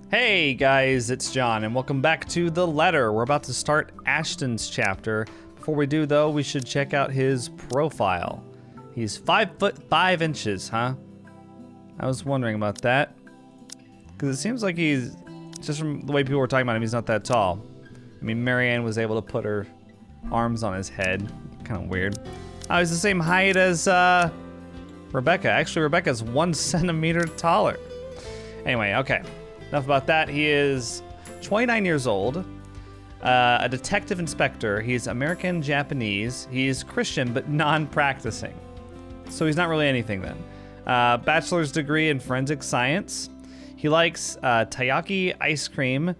Hey guys, it's John, and welcome back to The Letter. We're about to start Ashton's chapter. Before we do, though, we should check out his profile. He's 5'5", huh? I was wondering about that. Because it seems like he's, just from the way people were talking about him, he's not that tall. I mean, Marianne was able to put her arms on his head. Kind of weird. Oh, he's the same height as Rebecca. Actually, Rebecca's 1 centimeter taller. Anyway, okay. Enough about that. He is 29 years old, a detective inspector. He's American Japanese. He's Christian, but non-practicing. So he's not really anything then. Bachelor's degree in forensic science. He likes taiyaki ice cream,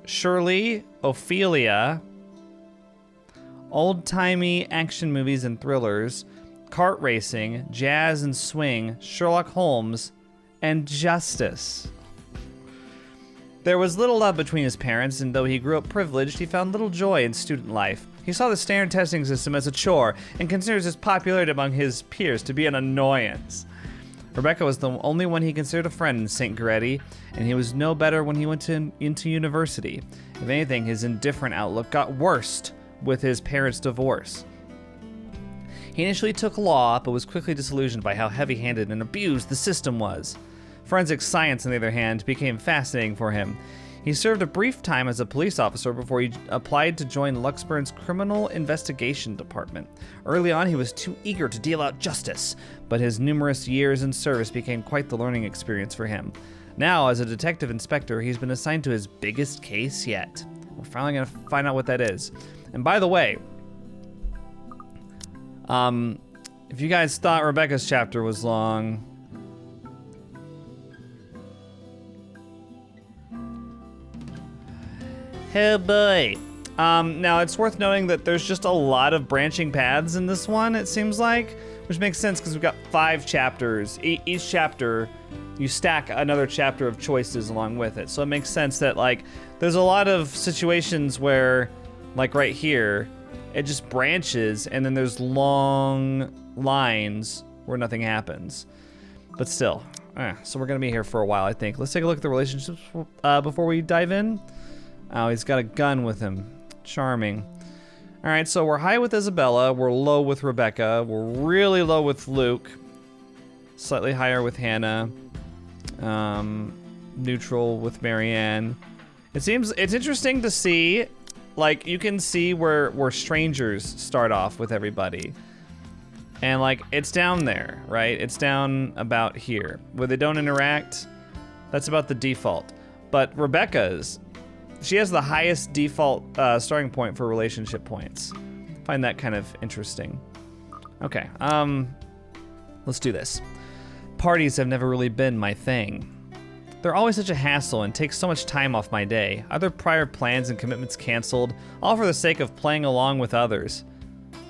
Shirley, Ophelia, old-timey action movies and thrillers, kart racing, jazz and swing, Sherlock Holmes, and justice. There was little love between his parents, and though he grew up privileged, he found little joy in student life. He saw the standard testing system as a chore and considers his popularity among his peers to be an annoyance. Rebecca was the only one he considered a friend in St. Goretti, and he was no better when he went into university. If anything, his indifferent outlook got worse with his parents' divorce. He initially took law, but was quickly disillusioned by how heavy-handed and abused the system was. Forensic science, on the other hand, became fascinating for him. He served a brief time as a police officer before he applied to join Luxburn's Criminal Investigation Department. Early on, he was too eager to deal out justice, but his numerous years in service became quite the learning experience for him. Now, as a detective inspector, he's been assigned to his biggest case yet. We're finally going to find out what that is. And by the way, if you guys thought Rebecca's chapter was long, oh boy. Now it's worth noting that there's just a lot of branching paths in this one, it seems like, which makes sense because we've got 5 chapters. Each chapter, you stack another chapter of choices along with it. So it makes sense that, like, there's a lot of situations where, like right here, it just branches and then there's long lines where nothing happens. But still, so we're gonna be here for a while, I think. Let's take a look at the relationships before we dive in. Oh, he's got a gun with him. Charming. All right, so we're high with Isabella. We're low with Rebecca. We're really low with Luke. Slightly higher with Hannah. Neutral with Marianne. It's interesting to see, like, you can see where strangers start off with everybody. And, like, it's down there, right? It's down about here. Where they don't interact, that's about the default. But Rebecca's, she has the highest default starting point for relationship points. Find that kind of interesting. Okay, let's do this. Parties have never really been my thing. They're always such a hassle and take so much time off my day. Other prior plans and commitments canceled, all for the sake of playing along with others.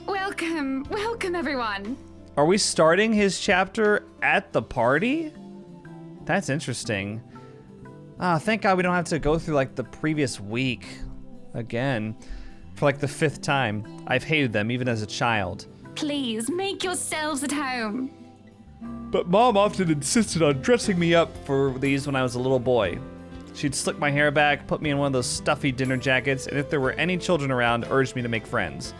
Welcome everyone. Are we starting his chapter at the party? That's interesting. Thank God we don't have to go through like the previous week again for like the 5th time. I've hated them even as a child. Please make yourselves at home. But Mom often insisted on dressing me up for these when I was a little boy. She'd slick my hair back, put me in one of those stuffy dinner jackets, and if there were any children around, urged me to make friends.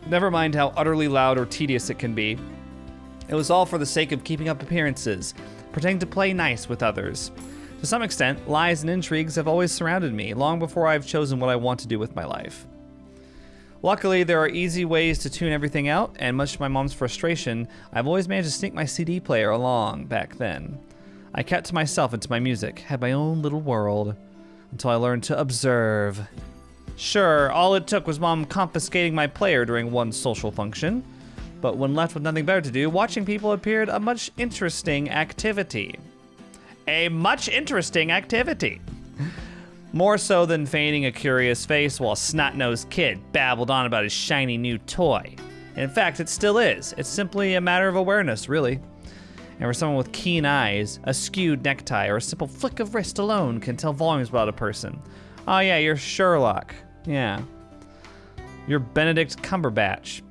Never mind how utterly loud or tedious it can be. It was all for the sake of keeping up appearances, pretending to play nice with others. To some extent, lies and intrigues have always surrounded me, long before I've chosen what I want to do with my life. Luckily, there are easy ways to tune everything out, and much to my mom's frustration, I've always managed to sneak my CD player along back then. I kept to myself and to my music, had my own little world, until I learned to observe. Sure, all it took was Mom confiscating my player during one social function, but when left with nothing better to do, watching people appeared a much interesting activity. A much interesting activity. More so than feigning a curious face while a snot-nosed kid babbled on about his shiny new toy. In fact, it still is. It's simply a matter of awareness, really. And for someone with keen eyes, a skewed necktie or a simple flick of wrist alone can tell volumes about a person. Oh yeah, you're Sherlock. Yeah. You're Benedict Cumberbatch.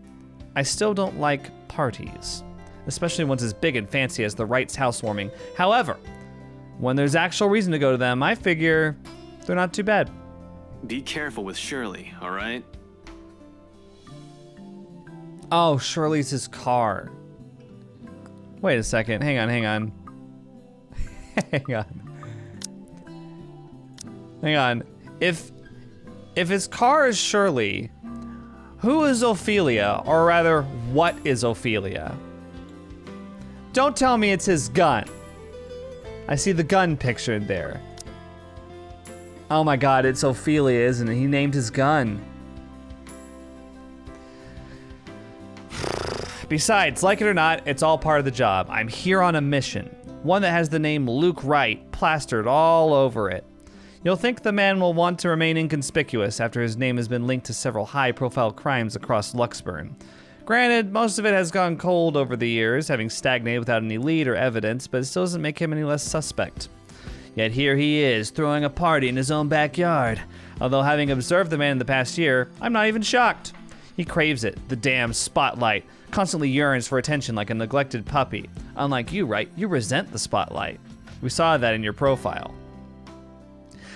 I still don't like parties, especially ones as big and fancy as the Wrights' housewarming. However, When there's actual reason to go to them, I figure they're not too bad. Be careful with Shirley, all right? Oh, Shirley's his car. Wait a second. Hang on. Hang on. If his car is Shirley, who is Ophelia? Or rather, what is Ophelia? Don't tell me it's his gun. I see the gun pictured there. Oh my god, it's Ophelia, isn't it? He named his gun. Besides, like it or not, it's all part of the job. I'm here on a mission. One that has the name Luke Wright plastered all over it. You'll think the man will want to remain inconspicuous after his name has been linked to several high-profile crimes across Luxburn. Granted, most of it has gone cold over the years, having stagnated without any lead or evidence, but it still doesn't make him any less suspect. Yet here he is, throwing a party in his own backyard. Although having observed the man in the past year, I'm not even shocked. He craves it, the damn spotlight, constantly yearns for attention like a neglected puppy. Unlike you, right? You resent the spotlight. We saw that in your profile.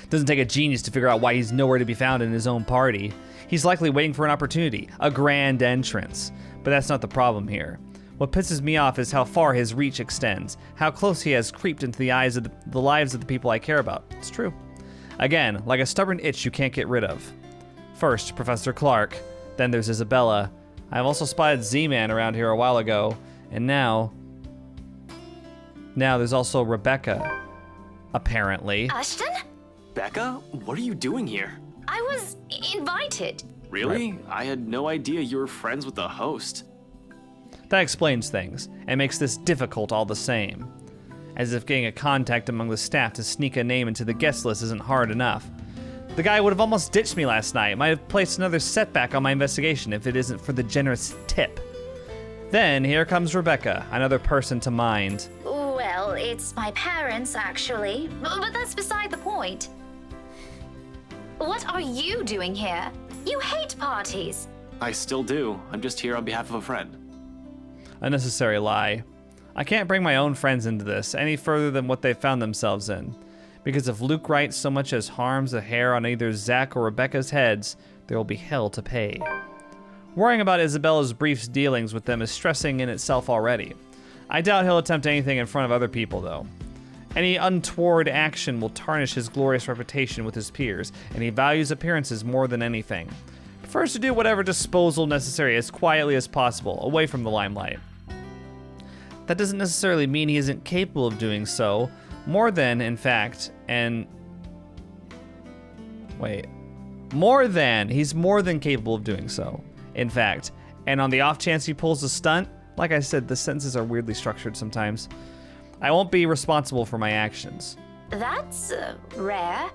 Doesn't take a genius to figure out why he's nowhere to be found in his own party. He's likely waiting for an opportunity, a grand entrance. But that's not the problem here. What pisses me off is how far his reach extends, how close he has creeped into the eyes of the lives of the people I care about. It's true. Again, like a stubborn itch you can't get rid of. First, Professor Clark, then there's Isabella. I've also spotted Z-Man around here a while ago, and now there's also Rebecca, apparently. Ashton? Becca, what are you doing here? I was invited. Really? I had no idea you were friends with the host. That explains things, and makes this difficult all the same. As if getting a contact among the staff to sneak a name into the guest list isn't hard enough. The guy would have almost ditched me last night, might have placed another setback on my investigation if it isn't for the generous tip. Then here comes Rebecca, another person to mind. Well, it's my parents, actually. But that's beside the point. What are you doing here? You hate parties. I still do. I'm just here on behalf of a friend. Unnecessary lie. I can't bring my own friends into this any further than what they found themselves in. Because if Luke Wright so much as harms a hair on either Zach or Rebecca's heads, there will be hell to pay. Worrying about Isabella's brief dealings with them is stressing in itself already. I doubt he'll attempt anything in front of other people, though. Any untoward action will tarnish his glorious reputation with his peers, and he values appearances more than anything. Prefers to do whatever disposal necessary as quietly as possible, away from the limelight. That doesn't necessarily mean he isn't capable of doing so, more than, in fact, he's more than capable of doing so, in fact. And on the off chance he pulls a stunt, like I said, the sentences are weirdly structured sometimes. I won't be responsible for my actions. That's rare.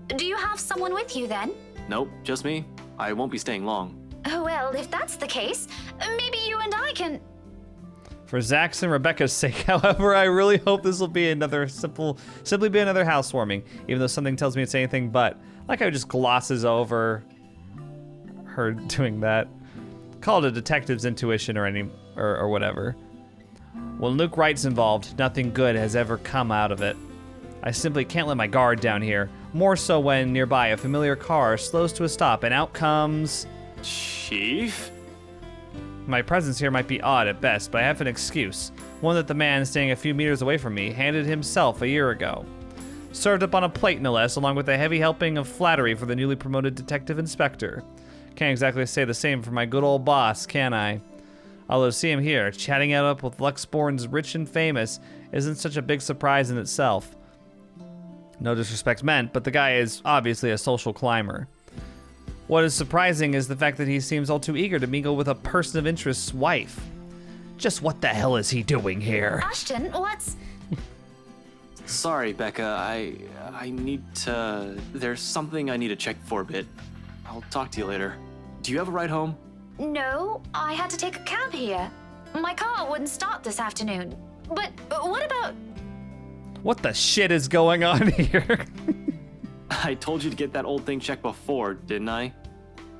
Do you have someone with you then? Nope, just me. I won't be staying long. Oh, well, if that's the case, maybe you and I can... For Zach's and Rebecca's sake, however, I really hope this will be simply be another housewarming, even though something tells me it's anything but. Like how it just glosses over her doing that. Call it a detective's intuition or whatever. When Luke Wright's involved, nothing good has ever come out of it. I simply can't let my guard down here. More so when nearby a familiar car slows to a stop and out comes... Chief? My presence here might be odd at best, but I have an excuse. One that the man standing a few meters away from me handed himself a year ago. Served up on a plate, no less, along with a heavy helping of flattery for the newly promoted detective inspector. Can't exactly say the same for my good old boss, can I? Although see him here, chatting it up with Luxborn's rich and famous isn't such a big surprise in itself. No disrespect meant, but the guy is obviously a social climber. What is surprising is the fact that he seems all too eager to mingle with a person of interest's wife. Just what the hell is he doing here? Ashton, what's... Sorry, Becca. I need to... There's something I need to check for a bit. I'll talk to you later. Do you have a ride home? No, I had to take a cab here. My car wouldn't start this afternoon. But what about... What the shit is going on here? I told you to get that old thing checked before, didn't I?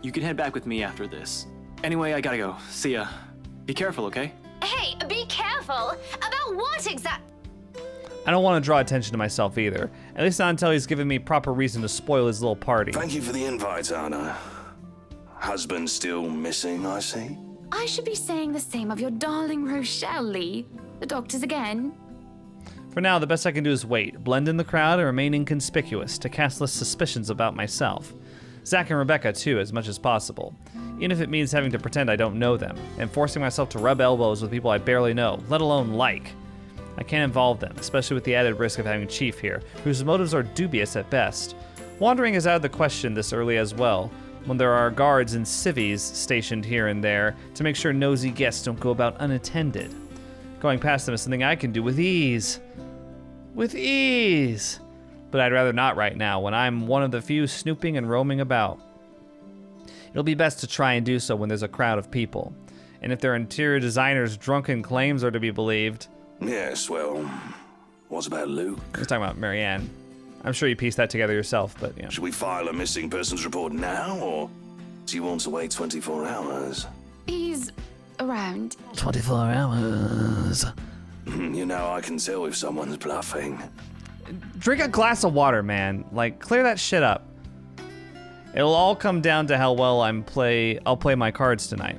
You can head back with me after this. Anyway, I gotta go. See ya. Be careful, okay? Hey, be careful! About what I don't want to draw attention to myself either. At least not until he's given me proper reason to spoil his little party. Thank you for the invite, Anna. Husband still missing, I see. I should be saying the same of your darling Rochelle, Lee. The doctors again. For now, the best I can do is wait, blend in the crowd, and remain inconspicuous to cast less suspicions about myself. Zach and Rebecca, too, as much as possible. Even if it means having to pretend I don't know them, and forcing myself to rub elbows with people I barely know, let alone like. I can't involve them, especially with the added risk of having Chief here, whose motives are dubious at best. Wandering is out of the question this early as well, when there are guards and civvies stationed here and there to make sure nosy guests don't go about unattended. Going past them is something I can do with ease. With ease! But I'd rather not right now, when I'm one of the few snooping and roaming about. It'll be best to try and do so when there's a crowd of people. And if their interior designers' drunken claims are to be believed... Yes, well, what about Luke? He's talking about Marianne. I'm sure you pieced that together yourself, but yeah. Should we file a missing persons report now, or do you want to wait 24 hours? He's around. 24 hours. You know, I can tell if someone's bluffing. Drink a glass of water, man. Like, clear that shit up. It'll all come down to how well I'll play my cards tonight.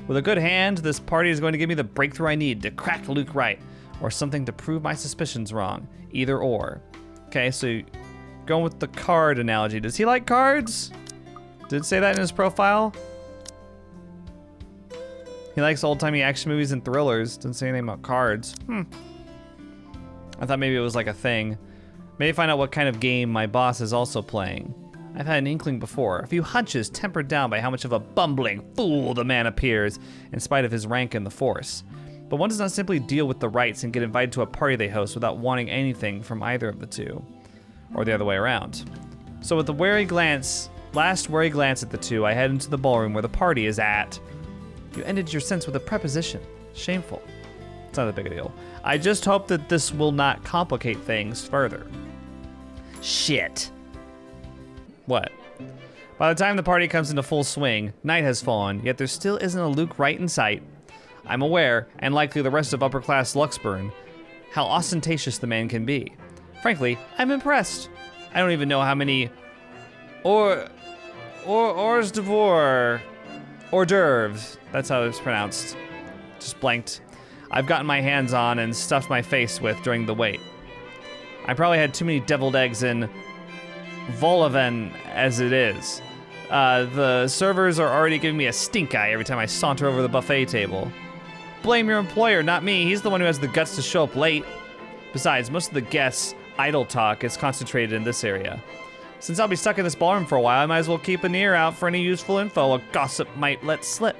With a good hand, this party is going to give me the breakthrough I need to crack Luke right, or something to prove my suspicions wrong. Either or. Okay, so going with the card analogy. Does he like cards? Did it say that in his profile? He likes old-timey action movies and thrillers. Didn't say anything about cards. I thought maybe it was like a thing. Maybe find out what kind of game my boss is also playing. I've had an inkling before, a few hunches tempered down by how much of a bumbling fool the man appears, in spite of his rank in the force. But one does not simply deal with the rights and get invited to a party they host without wanting anything from either of the two. Or the other way around. So with the last wary glance at the two, I head into the ballroom where the party is at. You ended your sentence with a preposition. Shameful. It's not that big a deal. I just hope that this will not complicate things further. Shit. What? By the time the party comes into full swing, night has fallen, yet there still isn't a Luke right in sight. I'm aware, and likely the rest of upper-class Luxburn, how ostentatious the man can be. Frankly, I'm impressed. I don't even know how many hors d'oeuvres, that's how it's pronounced. Just blanked. I've gotten my hands on and stuffed my face with during the wait. I probably had too many deviled eggs in Volaven as it is. The servers are already giving me a stink eye every time I saunter over the buffet table. Blame your employer, not me. He's the one who has the guts to show up late. Besides, most of the guests' idle talk is concentrated in this area. Since I'll be stuck in this ballroom for a while, I might as well keep an ear out for any useful info a gossip might let slip.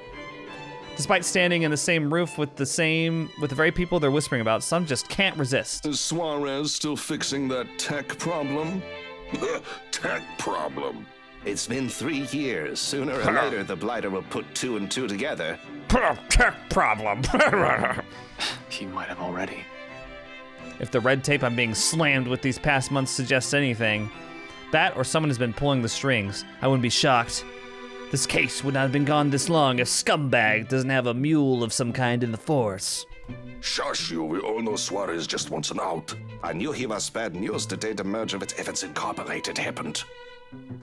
Despite standing in the same roof with the very people they're whispering about, some just can't resist. Is Suarez still fixing that tech problem? Tech problem. It's been 3 years. Sooner or later, the Blighter will put 2 and 2 together. Tech problem. He might have already. If the red tape I'm being slammed with these past months suggests anything, that or someone has been pulling the strings. I wouldn't be shocked. This case would not have been gone this long if Scumbag doesn't have a mule of some kind in the force. Shush you, we all know Suarez just wants an out. I knew he was bad news the day the merger with Evans Incorporated happened.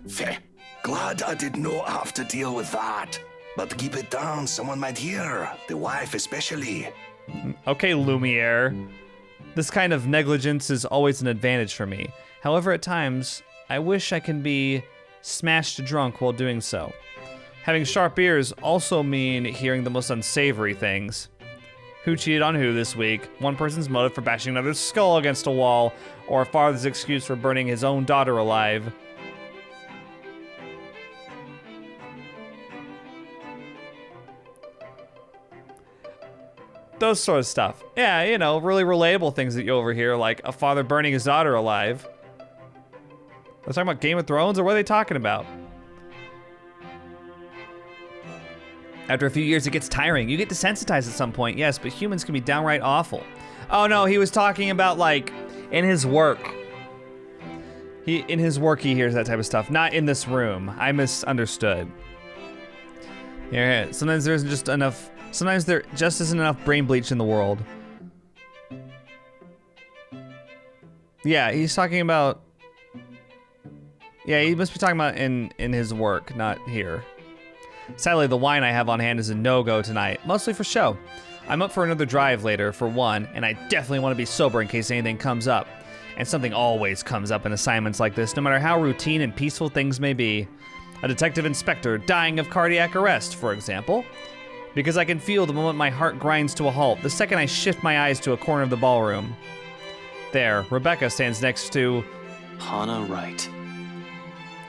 Fair. Glad I did not have to deal with that. But keep it down, someone might hear. The wife especially. Okay, Lumiere. This kind of negligence is always an advantage for me. However, at times, I wish I can be smashed drunk while doing so. Having sharp ears also mean hearing the most unsavory things. Who cheated on who this week? One person's motive for bashing another's skull against a wall, or a father's excuse for burning his own daughter alive. Those sort of stuff. Yeah, you know, really relatable things that you overhear, like a father burning his daughter alive. They're talking about Game of Thrones, or what are they talking about? After a few years, it gets tiring. You get desensitized at some point, yes, but humans can be downright awful. Oh no, he was talking about, like, in his work. In his work, he hears that type of stuff. Not in this room. I misunderstood. Yeah, sometimes there isn't just enough. Sometimes there just isn't enough brain bleach in the world. Yeah, he's talking about... Yeah, he must be talking about in his work, not here. Sadly, the wine I have on hand is a no-go tonight, mostly for show. I'm up for another drive later, for one, and I definitely want to be sober in case anything comes up. And something always comes up in assignments like this, no matter how routine and peaceful things may be. A detective inspector dying of cardiac arrest, for example. Because I can feel the moment my heart grinds to a halt, the second I shift my eyes to a corner of the ballroom. There, Rebecca stands next to... Hannah Wright.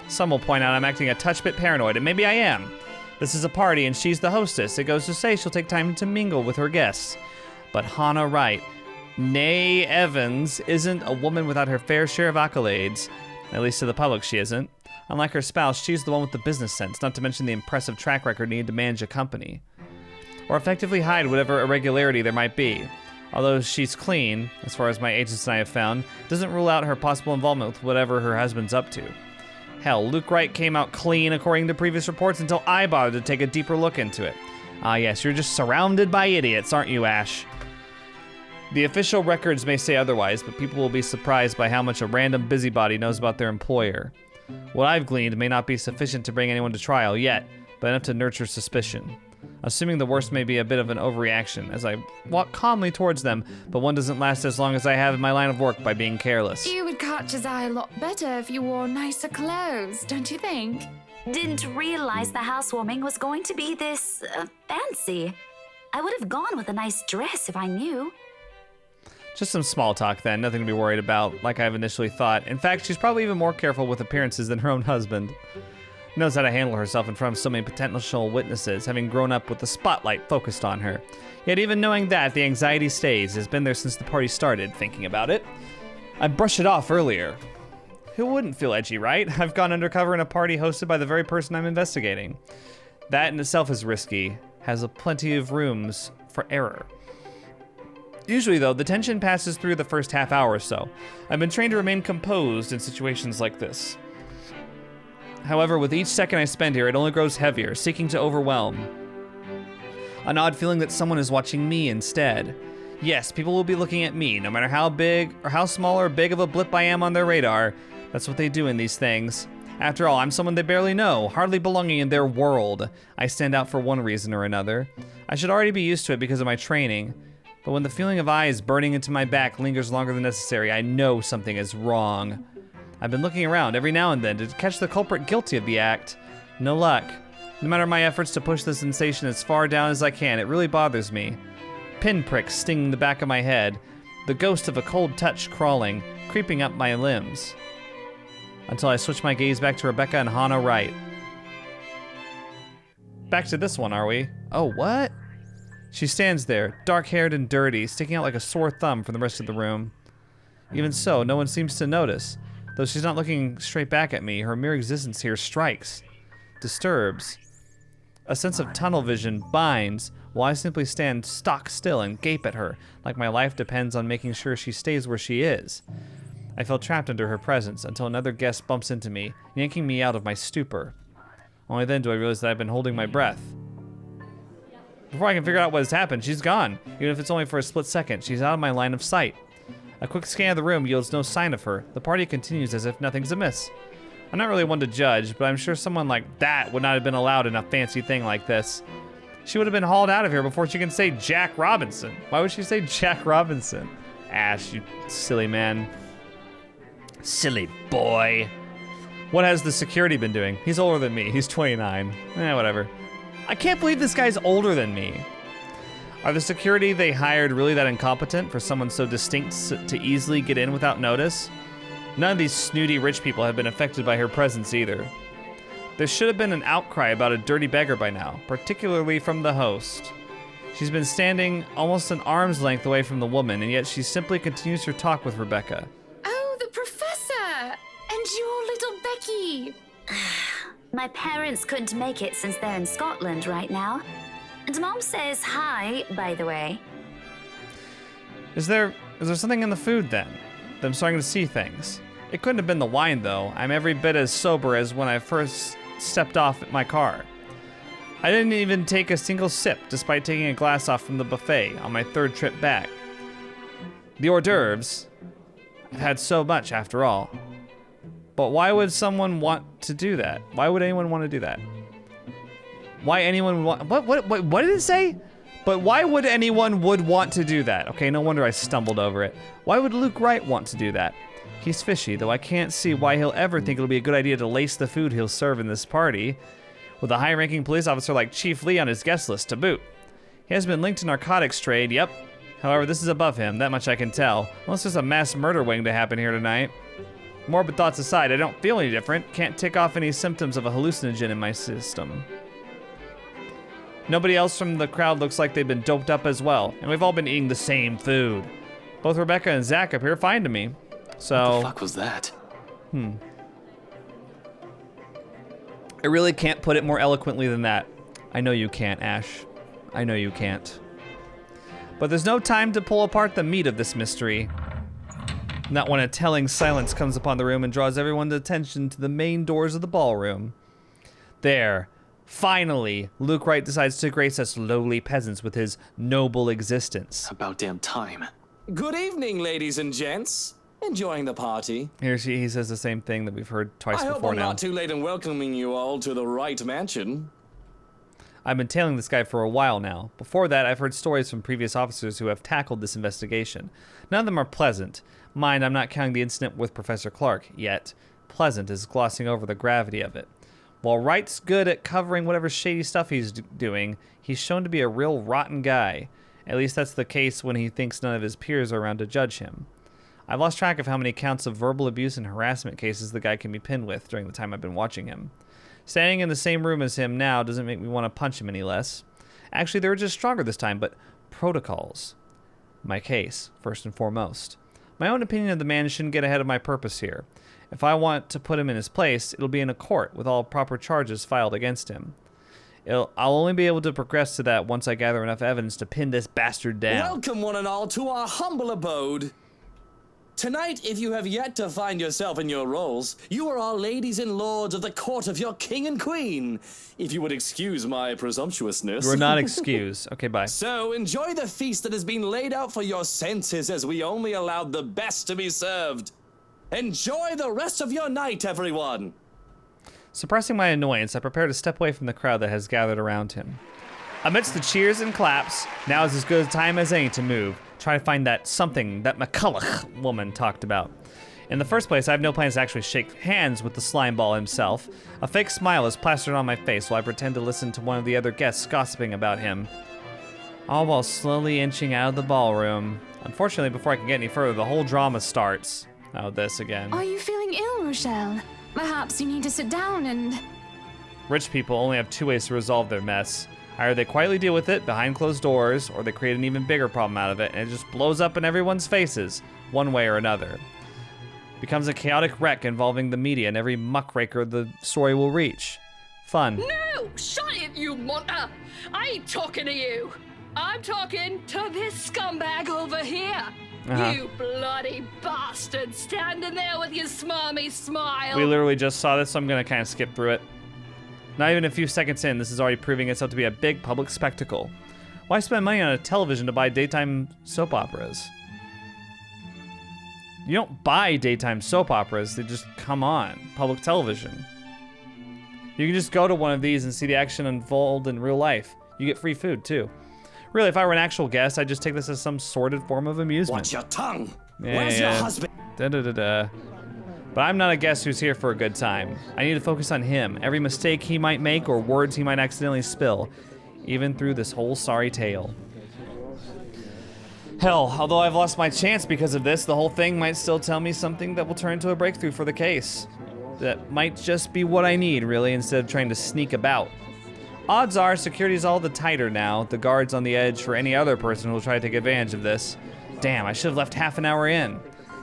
Some will point out I'm acting a touch bit paranoid, and maybe I am. This is a party and she's the hostess. It goes to say she'll take time to mingle with her guests. But Hannah Wright, née Evans, isn't a woman without her fair share of accolades. At least to the public she isn't. Unlike her spouse, she's the one with the business sense, not to mention the impressive track record needed to manage a company. Or effectively hide whatever irregularity there might be. Although she's clean, as far as my agents and I have found, doesn't rule out her possible involvement with whatever her husband's up to. Hell, Luke Wright came out clean according to previous reports until I bothered to take a deeper look into it. Ah yes, you're just surrounded by idiots, aren't you, Ash? The official records may say otherwise, but people will be surprised by how much a random busybody knows about their employer. What I've gleaned may not be sufficient to bring anyone to trial yet, but enough to nurture suspicion. Assuming the worst may be a bit of an overreaction, as I walk calmly towards them, but one doesn't last as long as I have in my line of work by being careless. You would catch his eye a lot better if you wore nicer clothes, don't you think? Didn't realize the housewarming was going to be this fancy. I would have gone with a nice dress if I knew. Just some small talk then, nothing to be worried about, like I've initially thought. In fact, she's probably even more careful with appearances than her own husband. Knows how to handle herself in front of so many potential witnesses, having grown up with the spotlight focused on her. Yet even knowing that, the anxiety stays, has been there since the party started, thinking about it. I brushed it off earlier. Who wouldn't feel edgy, right? I've gone undercover in a party hosted by the very person I'm investigating. That in itself is risky, has plenty of rooms for error. Usually, though, the tension passes through the first half hour or so. I've been trained to remain composed in situations like this. However, with each second I spend here, it only grows heavier, seeking to overwhelm. An odd feeling that someone is watching me instead. Yes, people will be looking at me, no matter how big or how small or big of a blip I am on their radar. That's what they do in these things. After all, I'm someone they barely know, hardly belonging in their world. I stand out for one reason or another. I should already be used to it because of my training. But when the feeling of eyes burning into my back lingers longer than necessary, I know something is wrong. I've been looking around every now and then to catch the culprit guilty of the act. No luck. No matter my efforts to push the sensation as far down as I can, it really bothers me. Pinpricks stinging the back of my head, the ghost of a cold touch crawling, creeping up my limbs. Until I switch my gaze back to Rebecca and Hannah Wright. Back to this one, are we? Oh, what? She stands there, dark-haired and dirty, sticking out like a sore thumb from the rest of the room. Even so, no one seems to notice. Though she's not looking straight back at me, her mere existence here strikes, disturbs. A sense of tunnel vision binds, while I simply stand stock still and gape at her, like my life depends on making sure she stays where she is. I feel trapped under her presence until another guest bumps into me, yanking me out of my stupor. Only then do I realize that I've been holding my breath. Before I can figure out what has happened, she's gone. Even if it's only for a split second, she's out of my line of sight. A quick scan of the room yields no sign of her. The party continues as if nothing's amiss. I'm not really one to judge, but I'm sure someone like that would not have been allowed in a fancy thing like this. She would have been hauled out of here before she can say Jack Robinson. Why would she say Jack Robinson? Ash, you silly man. Silly boy. What has the security been doing? He's older than me. He's 29. Whatever. I can't believe this guy's older than me. Are the security they hired really that incompetent for someone so distinct to easily get in without notice? None of these snooty rich people have been affected by her presence either. There should have been an outcry about a dirty beggar by now, particularly from the host. She's been standing almost an arm's length away from the woman, and yet she simply continues her talk with Rebecca. Oh, the professor! And your little Becky! My parents couldn't make it since they're in Scotland right now. And Mom says hi, by the way. Is there something in the food then? That I'm starting to see things. It couldn't have been the wine though. I'm every bit as sober as when I first stepped off at my car. I didn't even take a single sip despite taking a glass off from the buffet on my third trip back. The hors d'oeuvres, I've had so much after all. But why would someone want to do that? Why would anyone want to do that? Why anyone would want, what did it say? But why would anyone would want to do that? Okay, no wonder I stumbled over it. Why would Luke Wright want to do that? He's fishy, though I can't see why he'll ever think it'll be a good idea to lace the food he'll serve in this party, with a high-ranking police officer like Chief Lee on his guest list to boot. He has been linked to narcotics trade, yep. However, this is above him, that much I can tell. Unless there's a mass murder waiting to happen here tonight. Morbid thoughts aside, I don't feel any different. Can't tick off any symptoms of a hallucinogen in my system. Nobody else from the crowd looks like they've been doped up as well, and we've all been eating the same food. Both Rebecca and Zach appear fine to me. So, What the fuck was that? I really can't put it more eloquently than that. I know you can't, Ash. I know you can't. But there's no time to pull apart the meat of this mystery. Not when a telling silence comes upon the room and draws everyone's attention to the main doors of the ballroom. There, finally, Luke Wright decides to grace us lowly peasants with his noble existence. About damn time. Good evening, ladies and gents. Enjoying the party? He says the same thing that we've heard twice I hope before I'm now. not too late in welcoming you all to the Wright Mansion. I've been tailing this guy for a while now. Before that, I've heard stories from previous officers who have tackled this investigation. None of them are pleasant. Mind, I'm not counting the incident with Professor Clark, yet. Pleasant is glossing over the gravity of it. While Wright's good at covering whatever shady stuff he's doing, he's shown to be a real rotten guy. At least that's the case when he thinks none of his peers are around to judge him. I've lost track of how many counts of verbal abuse and harassment cases the guy can be pinned with during the time I've been watching him. Standing in the same room as him now doesn't make me want to punch him any less. Actually, they were just stronger this time, but protocols. My case, first and foremost. My own opinion of the man shouldn't get ahead of my purpose here. If I want to put him in his place, it'll be in a court with all proper charges filed against him. I'll only be able to progress to that once I gather enough evidence to pin this bastard down. Welcome, one and all, to our humble abode. Tonight, if you have yet to find yourself in your roles, you are all ladies and lords of the court of your king and queen. If you would excuse my presumptuousness. We're not excused. Okay, bye. So enjoy the feast that has been laid out for your senses, as we only allowed the best to be served. Enjoy the rest of your night, everyone. Suppressing my annoyance, I prepare to step away from the crowd that has gathered around him. Amidst the cheers and claps, now is as good a time as any to move. Try to find that something that McCulloch woman talked about. In the first place, I have no plans to actually shake hands with the slime ball himself. A fake smile is plastered on my face while I pretend to listen to one of the other guests gossiping about him. All while slowly inching out of the ballroom. Unfortunately, before I can get any further, the whole drama starts. Oh, this again. Are you feeling ill, Rochelle? Perhaps you need to sit down and... Rich people only have two ways to resolve their mess. Either they quietly deal with it behind closed doors, or they create an even bigger problem out of it, and it just blows up in everyone's faces, one way or another. Becomes a chaotic wreck involving the media and every muckraker the story will reach. Fun. No! Shut it, you munter! I ain't talking to you! I'm talking to this scumbag over here! You bloody bastard standing there with your smarmy smile! We literally just saw this, so I'm gonna kind of skip through it. Not even a few seconds in, this is already proving itself to be a big public spectacle. Why spend money on a television to buy daytime soap operas? You don't buy daytime soap operas, they just come on public television. You can just go to one of these and see the action unfold in real life. You get free food, too. Really, if I were an actual guest, I'd just take this as some sordid form of amusement. Watch your tongue. Yeah, Where's yeah. your husband? Da-da-da-da. But I'm not a guest who's here for a good time. I need to focus on him, every mistake he might make or words he might accidentally spill, even through this whole sorry tale. Hell, although I've lost my chance because of this, the whole thing might still tell me something that will turn into a breakthrough for the case. That might just be what I need, really, instead of trying to sneak about. Odds are security's all the tighter now, the guards on the edge for any other person who will try to take advantage of this. Damn, I should have left half an hour in.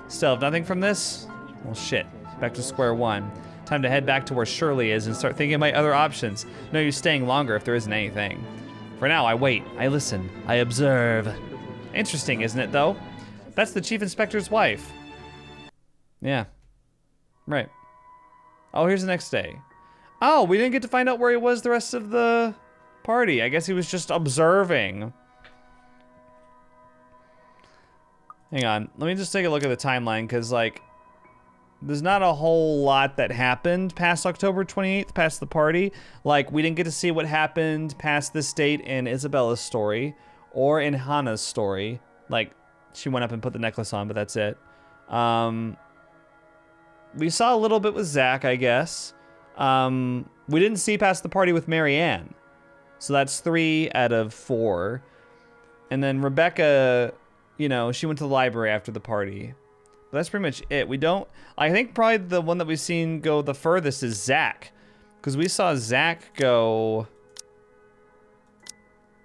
Still, if nothing from this? Well, shit. Back to square one. Time to head back to where Shirley is and start thinking of my other options. No use staying longer if there isn't anything. For now, I wait, I listen, I observe. Interesting, isn't it, though? That's the chief inspector's wife. Yeah. Right. Oh, here's the next day. Oh, we didn't get to find out where he was the rest of the party. I guess he was just observing. Hang on. Let me just take a look at the timeline, because, like, there's not a whole lot that happened past October 28th, past the party. Like, we didn't get to see what happened past this date in Isabella's story or in Hannah's story. Like, she went up and put the necklace on, but that's it. We saw a little bit with Zach, I guess. We didn't see past the party with Marianne. So that's 3 out of 4. And then Rebecca, you know, she went to the library after the party. But that's pretty much it. We don't... I think probably the one that we've seen go the furthest is Zach. Because we saw Zach go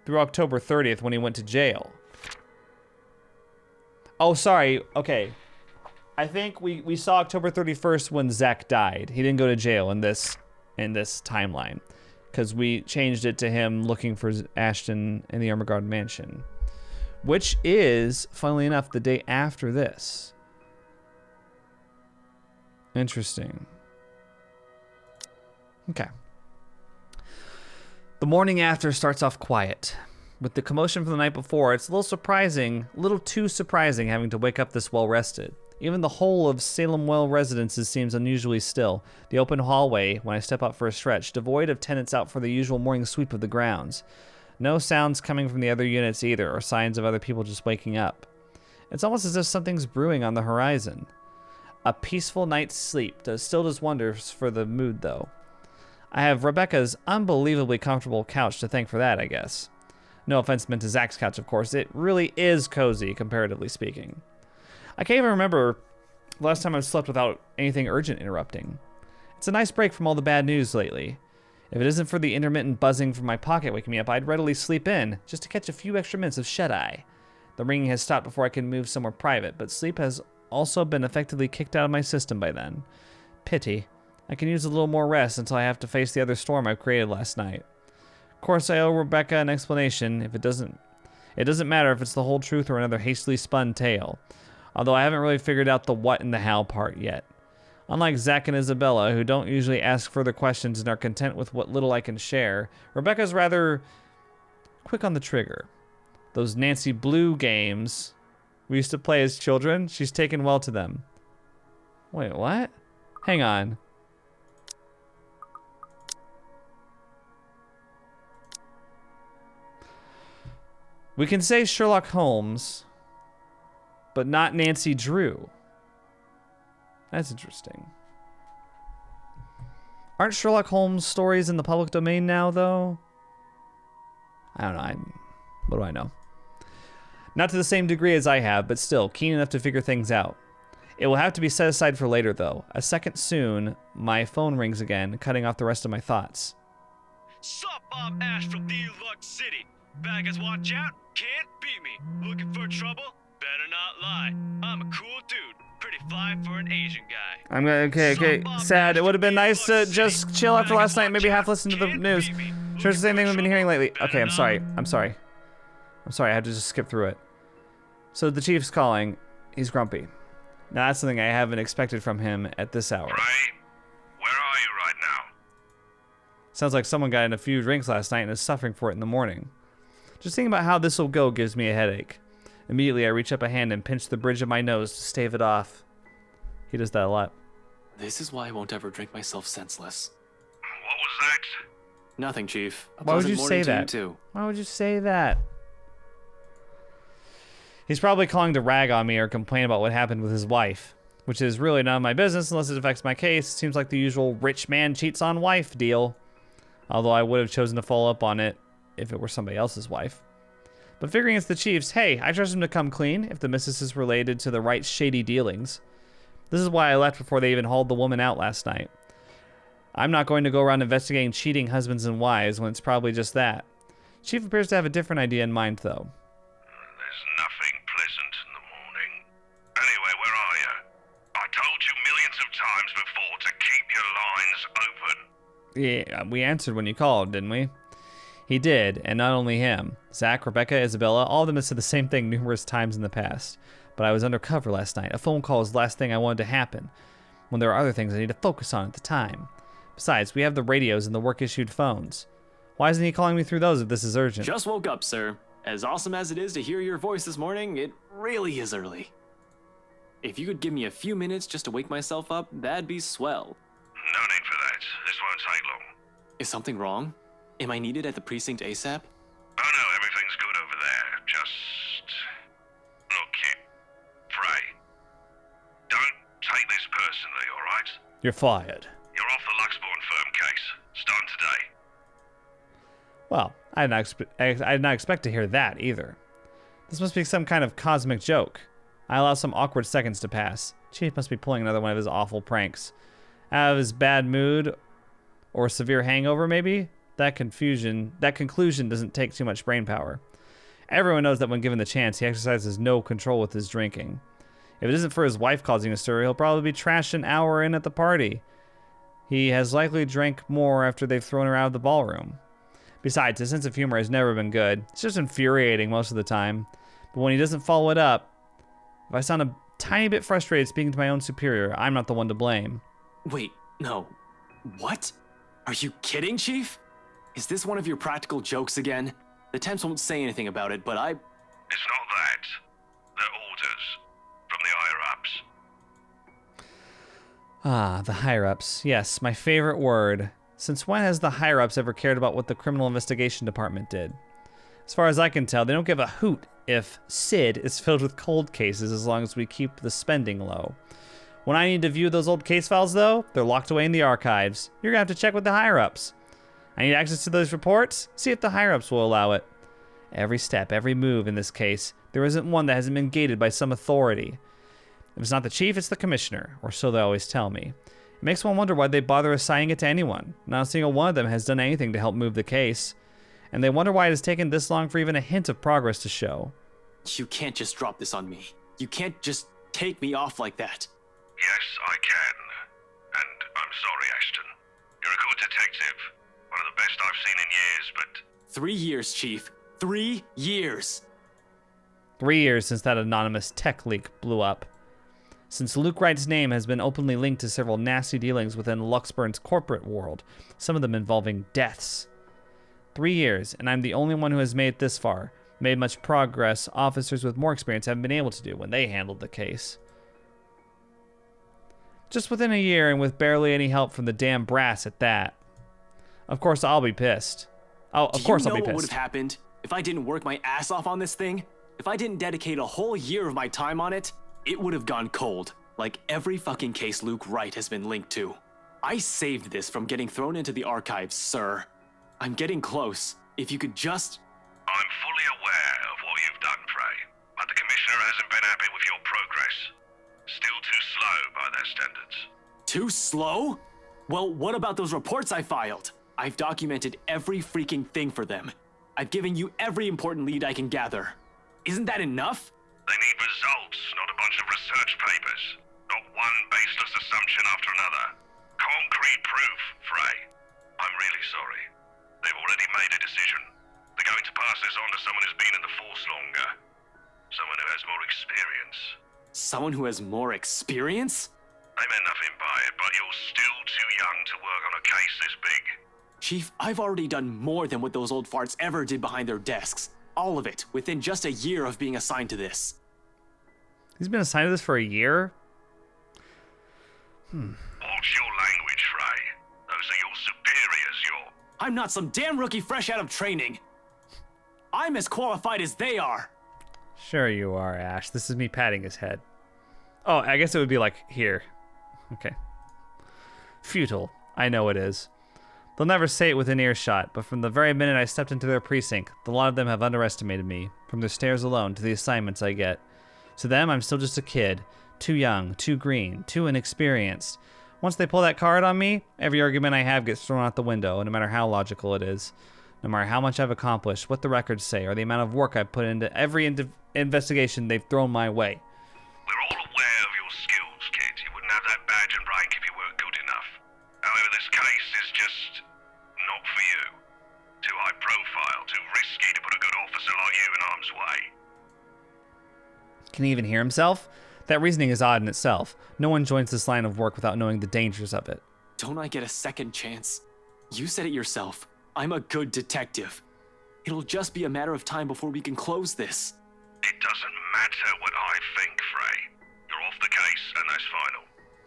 through October 30th when he went to jail. Oh, sorry. Okay. I think we saw October 31st when Zach died. He didn't go to jail in this timeline. Because we changed it to him looking for Ashton in the Armor Guard Mansion. Which is, funnily enough, the day after this. Interesting. Okay. The morning after starts off quiet. With the commotion from the night before, it's a little too surprising having to wake up this well-rested. Even the whole of Salem Well Residences seems unusually still. The open hallway, when I step out for a stretch, devoid of tenants out for the usual morning sweep of the grounds. No sounds coming from the other units either, or signs of other people just waking up. It's almost as if something's brewing on the horizon. A peaceful night's sleep still does wonders for the mood, though. I have Rebecca's unbelievably comfortable couch to thank for that, I guess. No offense meant to Zach's couch, of course. It really is cozy, comparatively speaking. I can't even remember the last time I've slept without anything urgent interrupting. It's a nice break from all the bad news lately. If it isn't for the intermittent buzzing from my pocket waking me up, I'd readily sleep in, just to catch a few extra minutes of shut-eye. The ringing has stopped before I can move somewhere private, but sleep has also been effectively kicked out of my system by then. Pity. I can use a little more rest until I have to face the other storm I created last night. Of course, I owe Rebecca an explanation. It doesn't matter if it's the whole truth or another hastily spun tale. Although I haven't really figured out the what and the how part yet. Unlike Zach and Isabella, who don't usually ask further questions and are content with what little I can share, Rebecca's rather quick on the trigger. Those Nancy Blue games we used to play as children, she's taken well to them. Wait, what? Hang on. We can say Sherlock Holmes, but not Nancy Drew. That's interesting. Aren't Sherlock Holmes stories in the public domain now, though? I don't know. What do I know? Not to the same degree as I have, but still, keen enough to figure things out. It will have to be set aside for later, though. A second soon, my phone rings again, cutting off the rest of my thoughts. Sup, I'm Ash from Deluxe City. Baggers, watch out. Can't beat me. Looking for trouble? Better not lie. I'm a cool dude. Pretty fly for an Asian guy. Okay. Sad. It would have been nice to just chill after last night and maybe half listen to the news. Sure, it's the same thing we've been hearing lately. Okay, I'm sorry. I had to just skip through it. So the chief's calling. He's grumpy. Now that's something I haven't expected from him at this hour. Right? Where are you right now? Sounds like someone got in a few drinks last night and is suffering for it in the morning. Just thinking about how this will go gives me a headache. Immediately, I reach up a hand and pinch the bridge of my nose to stave it off. He does that a lot. This is why I won't ever drink myself senseless. What was that? Nothing, Chief. A Why would you pleasant say morning to that? you, too. Why would you say that? He's probably calling to rag on me or complain about what happened with his wife, which is really none of my business unless it affects my case. Seems like the usual rich man cheats on wife deal. Although I would have chosen to follow up on it if it were somebody else's wife. But figuring it's the chief's, hey, I trust him to come clean if the missus is related to the right shady dealings. This is why I left before they even hauled the woman out last night. I'm not going to go around investigating cheating husbands and wives when it's probably just that. Chief appears to have a different idea in mind, though. There's nothing pleasant in the morning. Anyway, where are you? I told you millions of times before to keep your lines open. Yeah, we answered when you called, didn't we? He did, and not only him. Zach, Rebecca, Isabella, all of them have said the same thing numerous times in the past. But I was undercover last night. A phone call was the last thing I wanted to happen, when there are other things I need to focus on at the time. Besides, we have the radios and the work-issued phones. Why isn't he calling me through those if this is urgent? Just woke up, sir. As awesome as it is to hear your voice this morning, it really is early. If you could give me a few minutes just to wake myself up, that'd be swell. No need for that. This won't take long. Is something wrong? Am I needed at the precinct ASAP? Oh no, everything's good over there. Just... Look, kid. Frey. Don't take this personally, alright? You're fired. You're off the Luxborn firm case. Starting today. Well, I did not expect to hear that either. This must be some kind of cosmic joke. I allow some awkward seconds to pass. Chief must be pulling another one of his awful pranks. Out of his bad mood or severe hangover, maybe? That conclusion doesn't take too much brain power. Everyone knows that when given the chance, he exercises no control with his drinking. If it isn't for his wife causing a stir, he'll probably be trashed an hour in at the party. He has likely drank more after they've thrown her out of the ballroom. Besides, his sense of humor has never been good. It's just infuriating most of the time. But when he doesn't follow it up, if I sound a tiny bit frustrated speaking to my own superior, I'm not the one to blame. Wait, no. What? Are you kidding, Chief? Is this one of your practical jokes again? The Temps won't say anything about it, but It's not that. They're orders. From the higher-ups. Ah, the higher-ups. Yes, my favorite word. Since when has the higher-ups ever cared about what the Criminal Investigation Department did? As far as I can tell, they don't give a hoot if Sid is filled with cold cases as long as we keep the spending low. When I need to view those old case files, though, they're locked away in the archives. You're gonna have to check with the higher-ups. I need access to those reports. See if the higher-ups will allow it. Every step, every move in this case, there isn't one that hasn't been gated by some authority. If it's not the chief, it's the commissioner, or so they always tell me. It makes one wonder why they bother assigning it to anyone. Not a single one of them has done anything to help move the case. And they wonder why it has taken this long for even a hint of progress to show. you can't just drop this on me. You can't just take me off like that. Yes, I can. And I'm sorry, Ashton. You're a good detective. One of the best I've seen in years, but... 3 years, Chief. 3 years. 3 years since that anonymous tech leak blew up. Since Luke Wright's name has been openly linked to several nasty dealings within Luxburn's corporate world, some of them involving deaths. 3 years, and I'm the only one who has made it this far. Made much progress officers with more experience haven't been able to do when they handled the case. Just within a year and with barely any help from the damn brass at that. Of course I'll be pissed. Oh, of course I'll be Do you know what pissed. would have happened if I didn't work my ass off on this thing? If I didn't dedicate a whole year of my time on it, it would have gone cold, like every fucking case Luke Wright has been linked to. I saved this from getting thrown into the archives, sir. I'm getting close. If you could just... I'm fully aware of what you've done, Frey, but the Commissioner hasn't been happy with your progress. Still too slow by their standards. Too slow? Well, what about those reports I filed? I've documented every freaking thing for them. I've given you every important lead I can gather. Isn't that enough? They need results, not a bunch of research papers. Not one baseless assumption after another. Concrete proof, Frey. I'm really sorry. They've already made a decision. They're going to pass this on to someone who's been in the force longer. Someone who has more experience. Someone who has more experience? They meant nothing by it, but you're still too young to work on a case this big. Chief, I've already done more than what those old farts ever did behind their desks. All of it, within just a year of being assigned to this. He's been assigned to this for a year? Watch your language, Frey. Those are your superiors, I'm not some damn rookie fresh out of training. I'm as qualified as they are. Sure you are, Ash. This is me patting his head. Oh, I guess it would be like here. Okay. Futile. I know it is. They'll never say it within earshot, but from the very minute I stepped into their precinct, the lot of them have underestimated me, from their stares alone to the assignments I get. To them, I'm still just a kid. Too young, too green, too inexperienced. Once they pull that card on me, every argument I have gets thrown out the window, no matter how logical it is. No matter how much I've accomplished, what the records say, or the amount of work I've put into every investigation they've thrown my way. We're all aware of your skills, kid. You wouldn't have that badge and rank if you weren't good enough. However, this case is just not for you. Too high profile, too risky to put a good officer like you in harm's way. Can he even hear himself? That reasoning is odd in itself. No one joins this line of work without knowing the dangers of it. Don't I get a second chance? You said it yourself. I'm a good detective. It'll just be a matter of time before we can close this. It doesn't matter what I think, Frey. You're off the case, and that's final.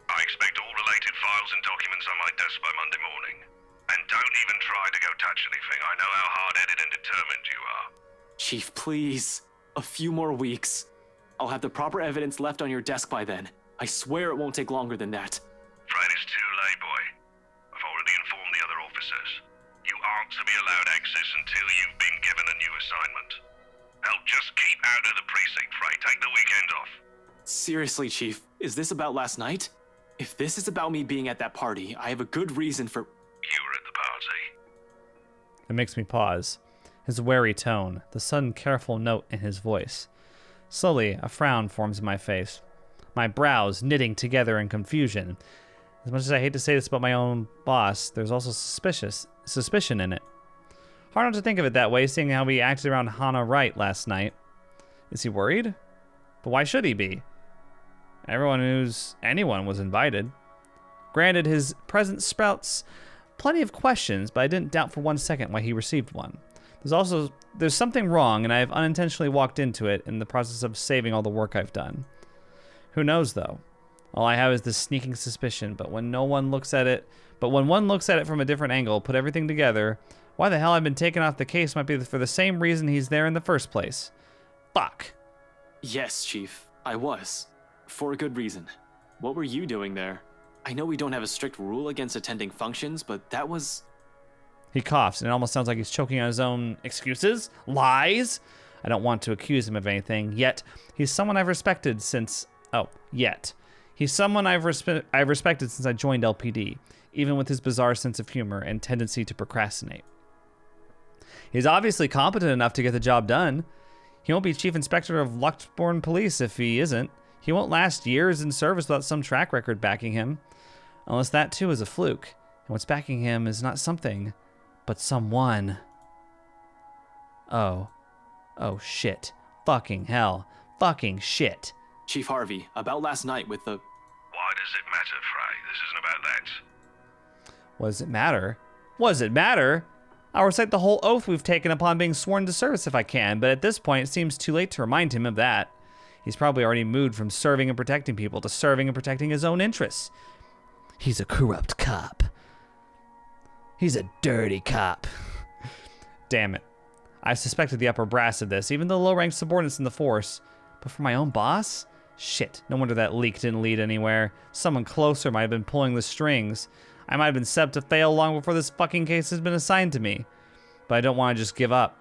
I expect all related files and documents on my desk by Monday morning. And don't even try to go touch anything. I know how hard-headed and determined you are. Chief, please. A few more weeks. I'll have the proper evidence left on your desk by then. I swear it won't take longer than that. Fred, it's too late, boy. I've already informed the other officers. You aren't to be allowed access until you've been given a new assignment. Help, just keep out of the precinct, Frey. Take the weekend off. Seriously, Chief, is this about last night? If this is about me being at that party, I have a good reason for... You were at the party. It makes me pause. His wary tone, the sudden careful note in his voice. Slowly, a frown forms in my face, my brows knitting together in confusion. As much as I hate to say this about my own boss, there's also suspicion in it. Hard not to think of it that way, seeing how he acted around Hannah Wright last night. Is he worried? But why should he be? Anyone was invited. Granted, his presence sprouts plenty of questions, but I didn't doubt for 1 second why he received one. There's something wrong, and I have unintentionally walked into it in the process of saving all the work I've done. Who knows, though? All I have is this sneaking suspicion, but when one looks at it from a different angle, put everything together, why the hell I've been taken off the case might be for the same reason he's there in the first place. Fuck. Yes, Chief, I was. For a good reason. What were you doing there? I know we don't have a strict rule against attending functions, but that was... He coughs, and it almost sounds like he's choking on his own excuses, lies. I don't want to accuse him of anything, yet he's someone I've respected since... He's someone I've respected since I joined LPD, even with his bizarre sense of humor and tendency to procrastinate. He's obviously competent enough to get the job done. He won't be Chief Inspector of Luxbourne Police if he isn't. He won't last years in service without some track record backing him. Unless that too is a fluke, and what's backing him is not something, but someone. Oh shit. Fucking hell. Fucking shit. Chief Harvey, about last night with the... Why does it matter, Frey? This isn't about that. What does it matter? What does it matter? I'll recite the whole oath we've taken upon being sworn to service if I can, but at this point it seems too late to remind him of that. He's probably already moved from serving and protecting people to serving and protecting his own interests. He's a corrupt cop. He's a dirty cop. Damn it. I suspected the upper brass of this, even the low-ranked subordinates in the force. But for my own boss? Shit, no wonder that leak didn't lead anywhere. Someone closer might have been pulling the strings. I might have been set up to fail long before this fucking case has been assigned to me. But I don't want to just give up.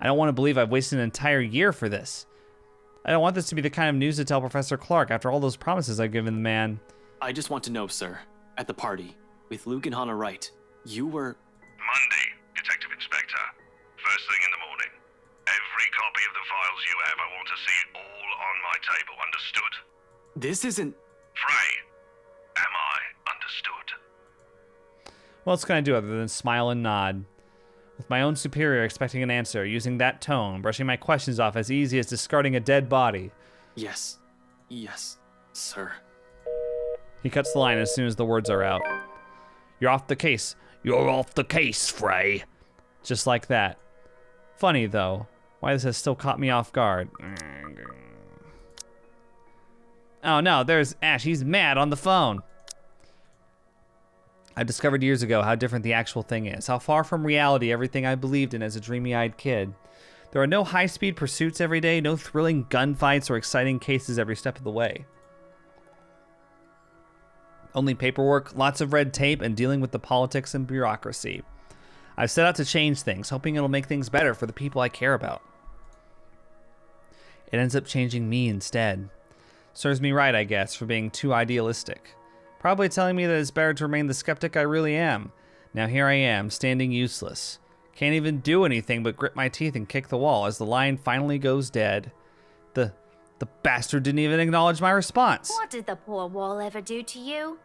I don't want to believe I've wasted an entire year for this. I don't want this to be the kind of news to tell Professor Clark after all those promises I've given the man. I just want to know, sir, at the party, with Luke and Hannah Wright, you were... Monday, Detective Inspector. First thing in the morning. Every copy of the files you have, I want to see all on my table, understood? This isn't... Frey, am I understood? What else can I do other than smile and nod? With my own superior expecting an answer, using that tone, brushing my questions off as easy as discarding a dead body. Yes, sir. He cuts the line as soon as the words are out. You're off the case. You're off the case, Frey. Just like that. Funny, though. Why this has still caught me off guard. Oh no, there's Ash. He's mad on the phone. I discovered years ago how different the actual thing is. How far from reality everything I believed in as a dreamy-eyed kid. There are no high-speed pursuits every day, no thrilling gunfights or exciting cases every step of the way. Only paperwork, lots of red tape, and dealing with the politics and bureaucracy. I've set out to change things, hoping it'll make things better for the people I care about. It ends up changing me instead. Serves me right, I guess, for being too idealistic. Probably telling me that it's better to remain the skeptic I really am. Now here I am, standing useless. Can't even do anything but grit my teeth and kick the wall as the line finally goes dead. The bastard didn't even acknowledge my response. What did the poor wall ever do to you?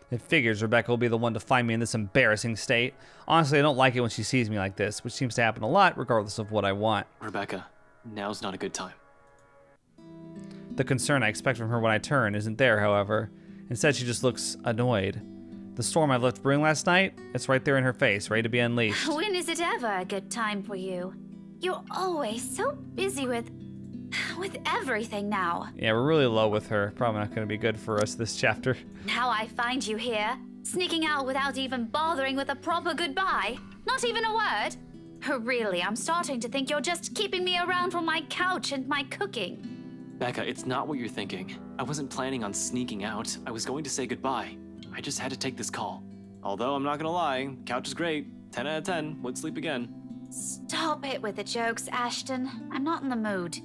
It figures Rebecca will be the one to find me in this embarrassing state. Honestly, I don't like it when she sees me like this, which seems to happen a lot regardless of what I want. Rebecca, now's not a good time. The concern I expect from her when I turn isn't there, however. Instead, she just looks annoyed. The storm I left brewing last night, it's right there in her face, ready to be unleashed. When is it ever a good time for you? You're always so busy with... with everything now? Yeah, we're really low with her. Probably not going to be good for us this chapter. Now I find you here, sneaking out without even bothering with a proper goodbye. Not even a word. Really, I'm starting to think you're just keeping me around for my couch and my cooking. Becca, it's not what you're thinking. I wasn't planning on sneaking out. I was going to say goodbye. I just had to take this call. Although I'm not gonna lie, couch is great. 10 out of 10, would sleep again. Stop it with the jokes, Ashton. I'm not in the mood.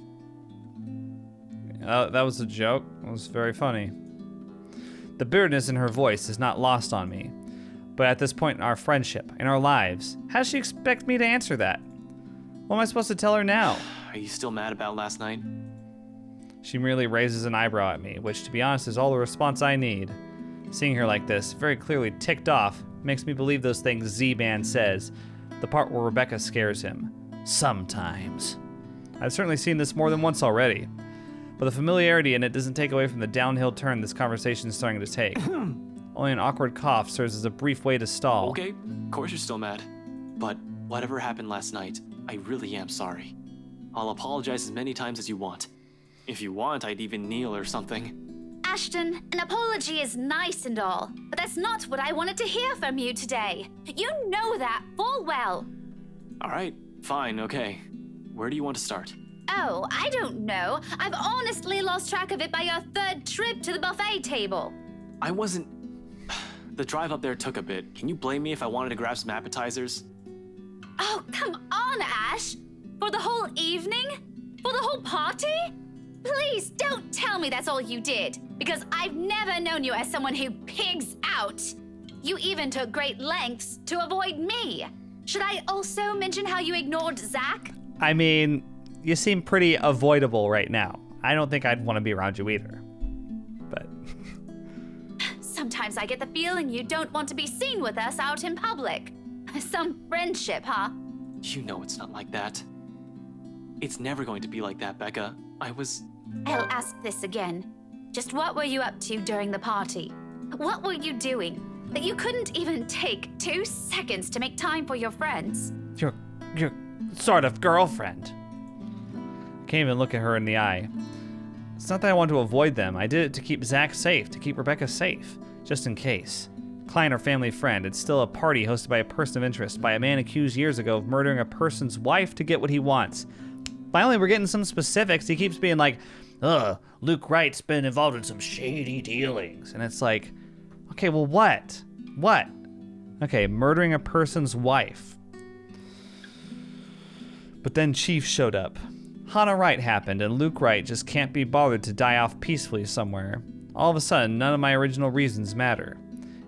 That was a joke. It was very funny. The bitterness in her voice is not lost on me. But at this point in our friendship, in our lives, how does she expect me to answer that? What am I supposed to tell her now? Are you still mad about last night? She merely raises an eyebrow at me, which, to be honest, is all the response I need. Seeing her like this, very clearly ticked off, makes me believe those things Z-Man says, the part where Rebecca scares him. Sometimes. I've certainly seen this more than once already, but the familiarity in it doesn't take away from the downhill turn this conversation is starting to take. Only an awkward cough serves as a brief way to stall. Okay, of course you're still mad. But whatever happened last night, I really am sorry. I'll apologize as many times as you want. If you want, I'd even kneel or something. Ashton, an apology is nice and all, but that's not what I wanted to hear from you today. You know that full well. All right, fine, okay. Where do you want to start? Oh, I don't know. I've honestly lost track of it by your third trip to the buffet table. I wasn't... The drive up there took a bit. Can you blame me if I wanted to grab some appetizers? Oh, come on, Ash. For the whole evening? For the whole party? Please don't tell me that's all you did, because I've never known you as someone who pigs out. You even took great lengths to avoid me. Should I also mention how you ignored Zach? I mean, you seem pretty avoidable right now. I don't think I'd want to be around you either. But... Sometimes I get the feeling you don't want to be seen with us out in public. Some friendship, huh? You know it's not like that. It's never going to be like that, Becca. I'll ask this again. Just what were you up to during the party? What were you doing that you couldn't even take 2 seconds to make time for your friends? Your sort of girlfriend. I can't even look at her in the eye. It's not that I want to avoid them. I did it to keep Zach safe, to keep Rebecca safe, just in case. Client or family friend, it's still a party hosted by a person of interest, by a man accused years ago of murdering a person's wife to get what he wants. Finally, we're getting some specifics. He keeps being like, Luke Wright's been involved in some shady dealings. And it's like, okay, well, what? What? Okay, murdering a person's wife. But then Chief showed up. Hannah Wright happened, and Luke Wright just can't be bothered to die off peacefully somewhere. All of a sudden, none of my original reasons matter.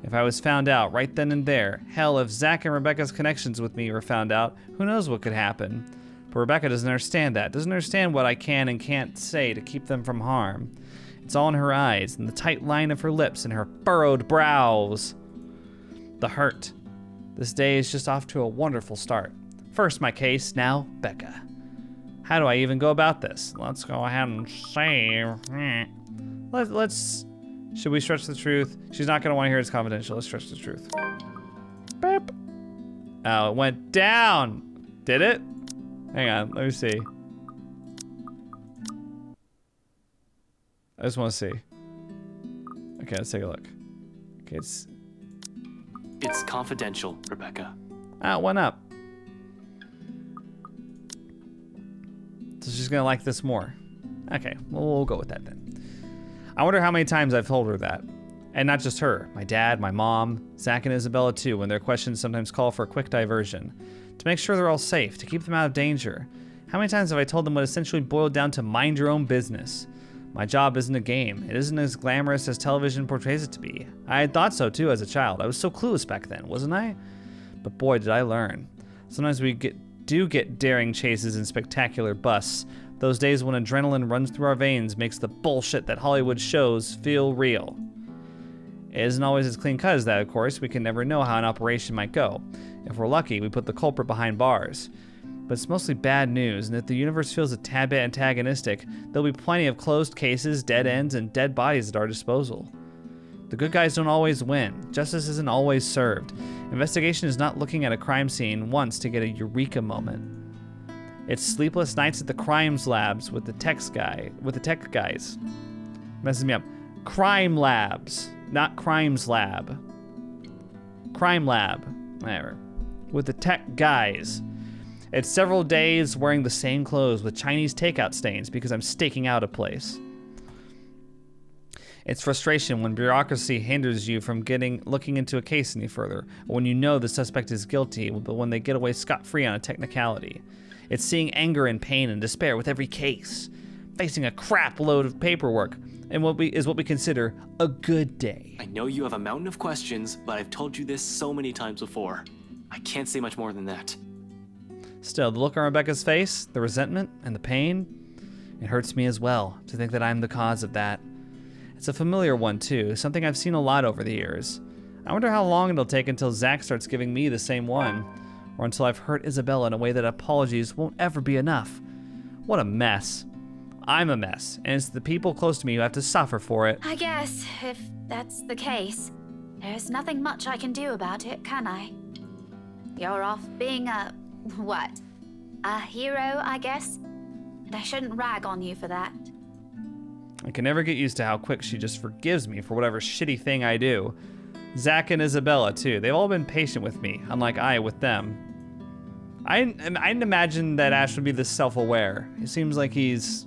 If I was found out right then and there, hell, if Zach and Rebecca's connections with me were found out, who knows what could happen. But Rebecca doesn't understand that, doesn't understand what I can and can't say to keep them from harm. It's all in her eyes, and the tight line of her lips, and her furrowed brows. The hurt. This day is just off to a wonderful start. First my case, now Becca. How do I even go about this? Let's go ahead and say... Let's... Should we stretch the truth? She's not going to want to hear it's confidential. Let's stretch the truth. Beep. Oh, it went down. Did it? Hang on, let me see. I just want to see. Okay, let's take a look. Okay, it's confidential, Rebecca. Ah, it went up. So she's gonna like this more. Okay, well, we'll go with that then. I wonder how many times I've told her that. And not just her, my dad, my mom, Zach and Isabella too, when their questions sometimes call for a quick diversion. To make sure they're all safe, to keep them out of danger. How many times have I told them what essentially boiled down to mind your own business? My job isn't a game. It isn't as glamorous as television portrays it to be. I had thought so too as a child. I was so clueless back then, wasn't I? But boy, did I learn. Sometimes we do get daring chases and spectacular busts. Those days when adrenaline runs through our veins makes the bullshit that Hollywood shows feel real. It isn't always as clean cut as that, of course. We can never know how an operation might go. If we're lucky, we put the culprit behind bars. But it's mostly bad news, and if the universe feels a tad bit antagonistic, there'll be plenty of closed cases, dead ends, and dead bodies at our disposal. The good guys don't always win. Justice isn't always served. Investigation is not looking at a crime scene once to get a eureka moment. It's sleepless nights at the crimes labs with the tech guys. Messes me up. Crime labs, not crimes lab. Crime lab, whatever. With the tech guys. It's several days wearing the same clothes with Chinese takeout stains because I'm staking out a place. It's frustration when bureaucracy hinders you from looking into a case any further, or when you know the suspect is guilty, but when they get away scot-free on a technicality. It's seeing anger and pain and despair with every case, facing a crap load of paperwork, and what we consider a good day. I know you have a mountain of questions, but I've told you this so many times before. I can't say much more than that. Still, the look on Rebecca's face, the resentment and the pain, it hurts me as well to think that I'm the cause of that. It's a familiar one too, something I've seen a lot over the years. I wonder how long it'll take until Zach starts giving me the same one, or until I've hurt Isabella in a way that apologies won't ever be enough. What a mess. I'm a mess, and it's the people close to me who have to suffer for it. I guess, if that's the case, there's nothing much I can do about it, can I? You're off being what? A hero, I guess? And I shouldn't rag on you for that. I can never get used to how quick she just forgives me for whatever shitty thing I do. Zach and Isabella, too. They've all been patient with me, unlike I with them. I didn't imagine that Ash would be this self-aware. It seems like he's...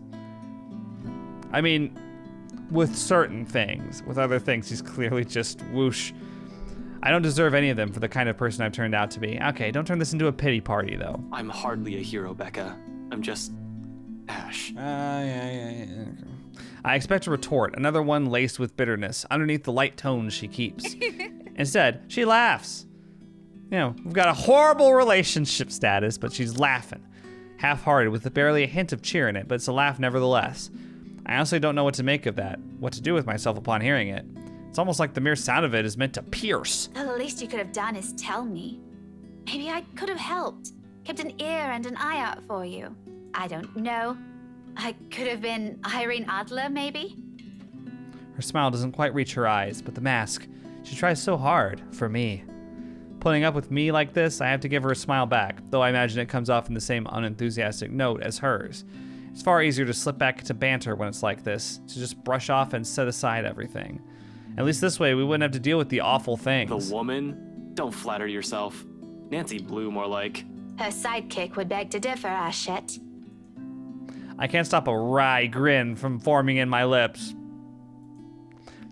I mean, with certain things. With other things, he's clearly just whoosh. I don't deserve any of them for the kind of person I've turned out to be. Okay, don't turn this into a pity party, though. I'm hardly a hero, Becca. I'm just... Ash. Yeah. I expect a retort, another one laced with bitterness, underneath the light tones she keeps. Instead, she laughs. You know, we've got a horrible relationship status, but she's laughing. Half-hearted, with barely a hint of cheer in it, but it's a laugh nevertheless. I honestly don't know what to make of that, what to do with myself upon hearing it. It's almost like the mere sound of it is meant to pierce. The least you could have done is tell me. Maybe I could have helped, kept an ear and an eye out for you. I don't know. I could have been Irene Adler, maybe? Her smile doesn't quite reach her eyes, but the mask, she tries so hard, for me. Putting up with me like this, I have to give her a smile back, though I imagine it comes off in the same unenthusiastic note as hers. It's far easier to slip back into banter when it's like this, to just brush off and set aside everything. At least this way, we wouldn't have to deal with the awful things. The woman? Don't flatter yourself. Nancy Blue, more like. Her sidekick would beg to differ, Ashette. I can't stop a wry grin from forming in my lips.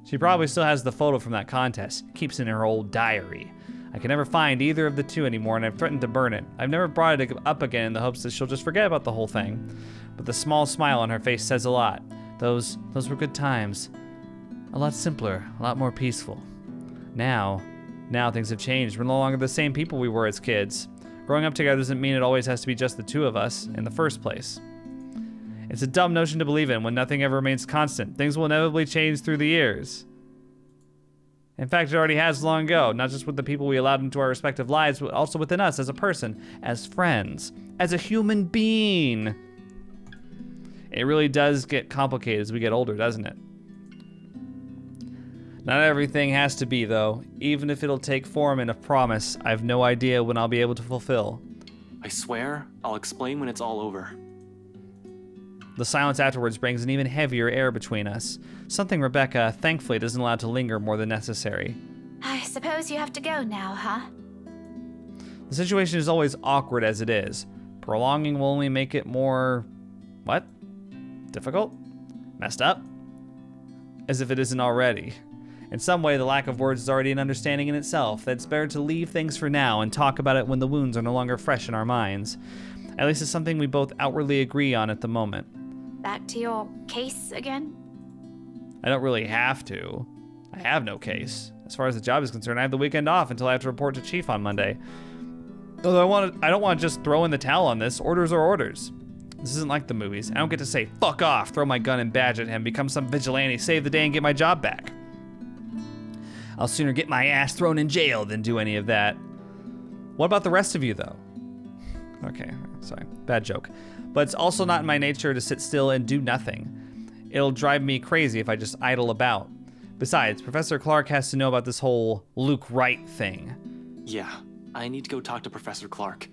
She probably still has the photo from that contest, keeps it in her old diary. I can never find either of the two anymore, and I've threatened to burn it. I've never brought it up again in the hopes that she'll just forget about the whole thing. But the small smile on her face says a lot. Those were good times. A lot simpler, a lot more peaceful. Now things have changed. We're no longer the same people we were as kids. Growing up together doesn't mean it always has to be just the two of us in the first place. It's a dumb notion to believe in when nothing ever remains constant. Things will inevitably change through the years. In fact, it already has long ago, not just with the people we allowed into our respective lives, but also within us as a person, as friends, as a human being. It really does get complicated as we get older, doesn't it? Not everything has to be, though. Even if it'll take form in a promise, I have no idea when I'll be able to fulfill. I swear, I'll explain when it's all over. The silence afterwards brings an even heavier air between us. Something Rebecca, thankfully, doesn't allow to linger more than necessary. I suppose you have to go now, huh? The situation is always awkward as it is. Prolonging will only make it more... what? Difficult? Messed up? As if it isn't already. In some way, the lack of words is already an understanding in itself, that it's better to leave things for now and talk about it when the wounds are no longer fresh in our minds. At least it's something we both outwardly agree on at the moment. Back to your case again? I don't really have to. I have no case. As far as the job is concerned, I have the weekend off until I have to report to Chief on Monday. Although I don't want to just throw in the towel on this. Orders are orders. This isn't like the movies. I don't get to say, fuck off, throw my gun and badge at him, become some vigilante, save the day, and get my job back. I'll sooner get my ass thrown in jail than do any of that. What about the rest of you, though? Okay, sorry, bad joke. But it's also not in my nature to sit still and do nothing. It'll drive me crazy if I just idle about. Besides, Professor Clark has to know about this whole Luke Wright thing. Yeah, I need to go talk to Professor Clark.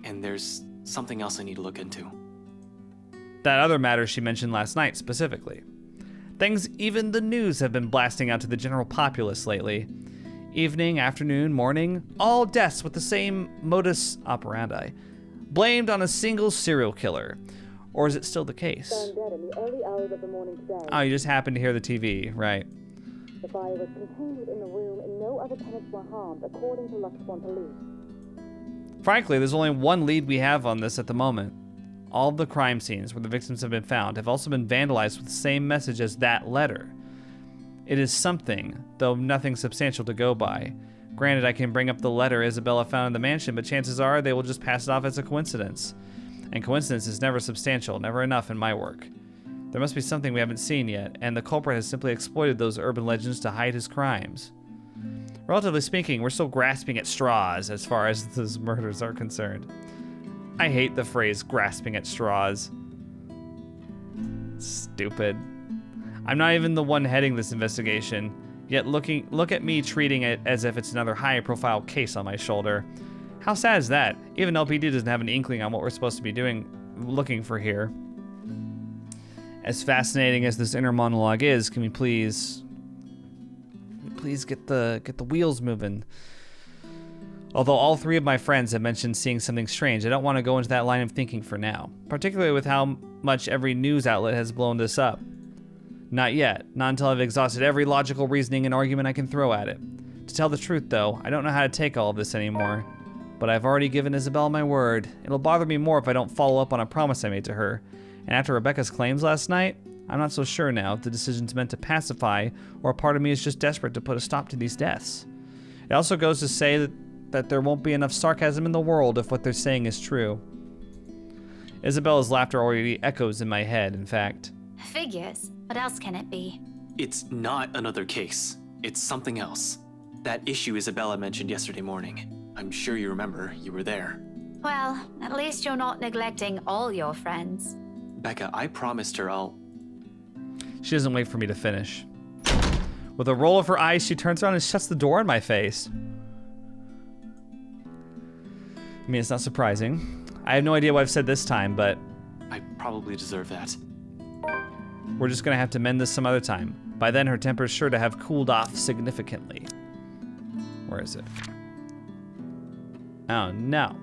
And there's something else I need to look into. That other matter she mentioned last night, specifically. Things even the news have been blasting out to the general populace lately. Evening, afternoon, morning, all deaths with the same modus operandi. Blamed on a single serial killer. Or is it still the case? Found dead in the early hours of the morning today. Oh, you just happened to hear the TV, right. The fire was contained within the room and no other tenants were harmed, according to Luxborn police. Frankly, there's only one lead we have on this at the moment. All of the crime scenes where the victims have been found have also been vandalized with the same message as that letter. It is something, though nothing substantial to go by. Granted, I can bring up the letter Isabella found in the mansion, but chances are they will just pass it off as a coincidence. And coincidence is never substantial, never enough in my work. There must be something we haven't seen yet, and the culprit has simply exploited those urban legends to hide his crimes. Relatively speaking, we're still grasping at straws as far as those murders are concerned. I hate the phrase grasping at straws. Stupid. I'm not even the one heading this investigation, yet look at me treating it as if it's another high-profile case on my shoulder. How sad is that? Even LPD doesn't have an inkling on what we're supposed to be looking for here. As fascinating as this inner monologue is, can we please get the wheels moving? Although all three of my friends have mentioned seeing something strange, I don't want to go into that line of thinking for now, particularly with how much every news outlet has blown this up. Not yet, not until I've exhausted every logical reasoning and argument I can throw at it. To tell the truth though, I don't know how to take all of this anymore, but I've already given Isabel my word. It'll bother me more if I don't follow up on a promise I made to her, and after Rebecca's claims last night, I'm not so sure now if the decision's meant to pacify or a part of me is just desperate to put a stop to these deaths. It also goes to say that there won't be enough sarcasm in the world if what they're saying is true. Isabella's laughter already echoes in my head, in fact. Figures. What else can it be? It's not another case. It's something else. That issue Isabella mentioned yesterday morning. I'm sure you remember. You were there. Well, at least you're not neglecting all your friends. Becca, I promised her I'll... She doesn't wait for me to finish. With a roll of her eyes, she turns around and shuts the door in my face. I mean, it's not surprising. I have no idea what I've said this time, but... I probably deserve that. We're just gonna have to mend this some other time. By then, her temper's sure to have cooled off significantly. Where is it? Oh, no.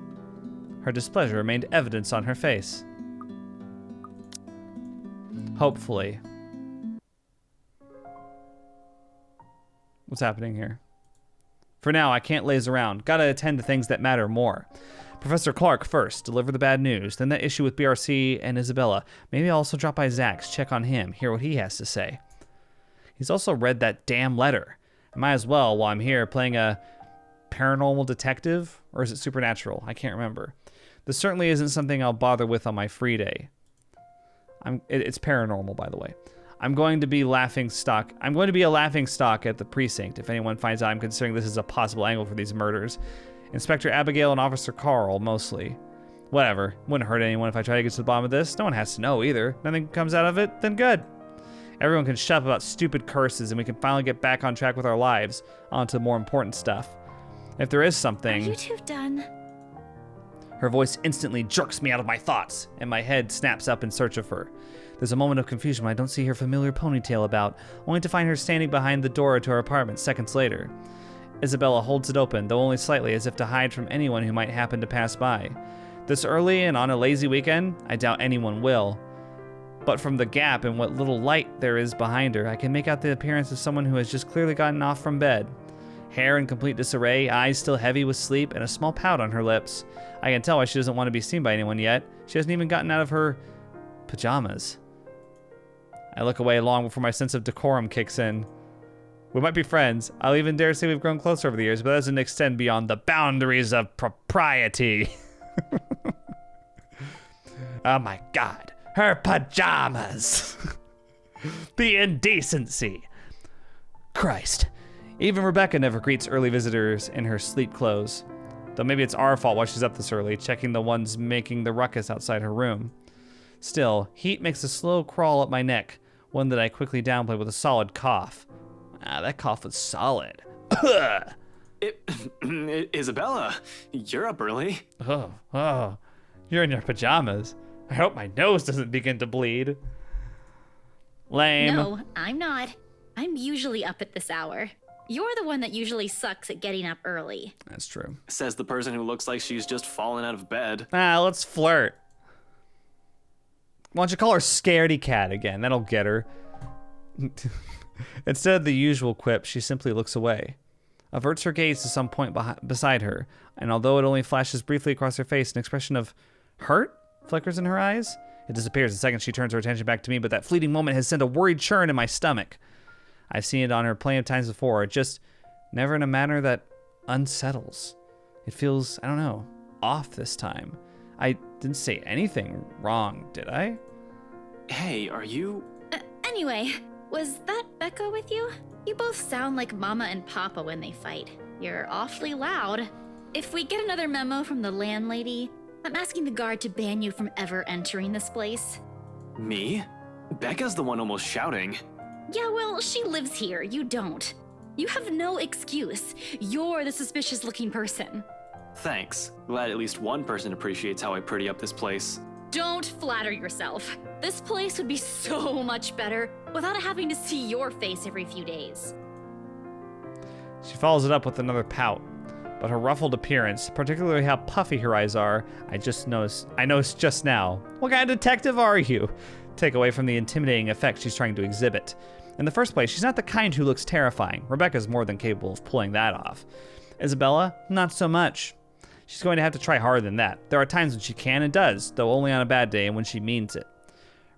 Her displeasure remained evidence on her face. Hopefully. What's happening here? For now, I can't laze around. Gotta attend to things that matter more. Professor Clark first, deliver the bad news, then that issue with BRC and Isabella. Maybe I'll also drop by Zach's, check on him, hear what he has to say. He's also read that damn letter. I might as well, while I'm here, playing a paranormal detective, or is it supernatural? I can't remember. This certainly isn't something I'll bother with on my free day. It's paranormal, by the way. I'm going to be a laughing stock at the precinct if anyone finds out I'm considering this as a possible angle for these murders. Inspector Abigail and Officer Carl, mostly. Whatever. Wouldn't hurt anyone if I try to get to the bottom of this. No one has to know either. Nothing comes out of it, then good. Everyone can shut up about stupid curses and we can finally get back on track with our lives, onto more important stuff. If there is something... Are you two done? Her voice instantly jerks me out of my thoughts, and my head snaps up in search of her. There's a moment of confusion when I don't see her familiar ponytail about, only to find her standing behind the door to her apartment seconds later. Isabella holds it open, though only slightly, as if to hide from anyone who might happen to pass by. This early and on a lazy weekend, I doubt anyone will. But from the gap and what little light there is behind her, I can make out the appearance of someone who has just clearly gotten off from bed. Hair in complete disarray, eyes still heavy with sleep, and a small pout on her lips. I can tell why she doesn't want to be seen by anyone yet. She hasn't even gotten out of her pajamas. I look away long before my sense of decorum kicks in. We might be friends. I'll even dare say we've grown closer over the years, but that doesn't extend beyond the boundaries of propriety. Oh my God. Her pajamas. The indecency. Christ. Even Rebecca never greets early visitors in her sleep clothes. Though maybe it's our fault why she's up this early, checking the ones making the ruckus outside her room. Still, heat makes a slow crawl up my neck, one that I quickly downplay with a solid cough. That cough was solid. Isabella, you're up early. Oh. You're in your pajamas. I hope my nose doesn't begin to bleed. Lame. No, I'm not. I'm usually up at this hour. You're the one that usually sucks at getting up early. That's true. Says the person who looks like she's just fallen out of bed. Let's flirt. Why don't you call her Scaredy Cat again? That'll get her. Instead of the usual quip, she simply looks away, averts her gaze to some point beside her, and although it only flashes briefly across her face, an expression of hurt flickers in her eyes. It disappears the second she turns her attention back to me, but that fleeting moment has sent a worried churn in my stomach. I've seen it on her plenty of times before, just never in a manner that unsettles. It feels, I don't know, off this time. I didn't say anything wrong, did I? Hey, are you... Anyway, was that Becca with you? You both sound like Mama and Papa when they fight. You're awfully loud. If we get another memo from the landlady, I'm asking the guard to ban you from ever entering this place. Me? Becca's the one almost shouting. Yeah, well, she lives here. You don't. You have no excuse. You're the suspicious-looking person. Thanks. Glad at least one person appreciates how I pretty up this place. Don't flatter yourself. This place would be so much better without having to see your face every few days. She follows it up with another pout, but her ruffled appearance, particularly how puffy her eyes are, I noticed just now. What kind of detective are you? Take away from the intimidating effect she's trying to exhibit. In the first place, she's not the kind who looks terrifying. Rebecca's more than capable of pulling that off. Isabella, not so much. She's going to have to try harder than that. There are times when she can and does, though only on a bad day and when she means it.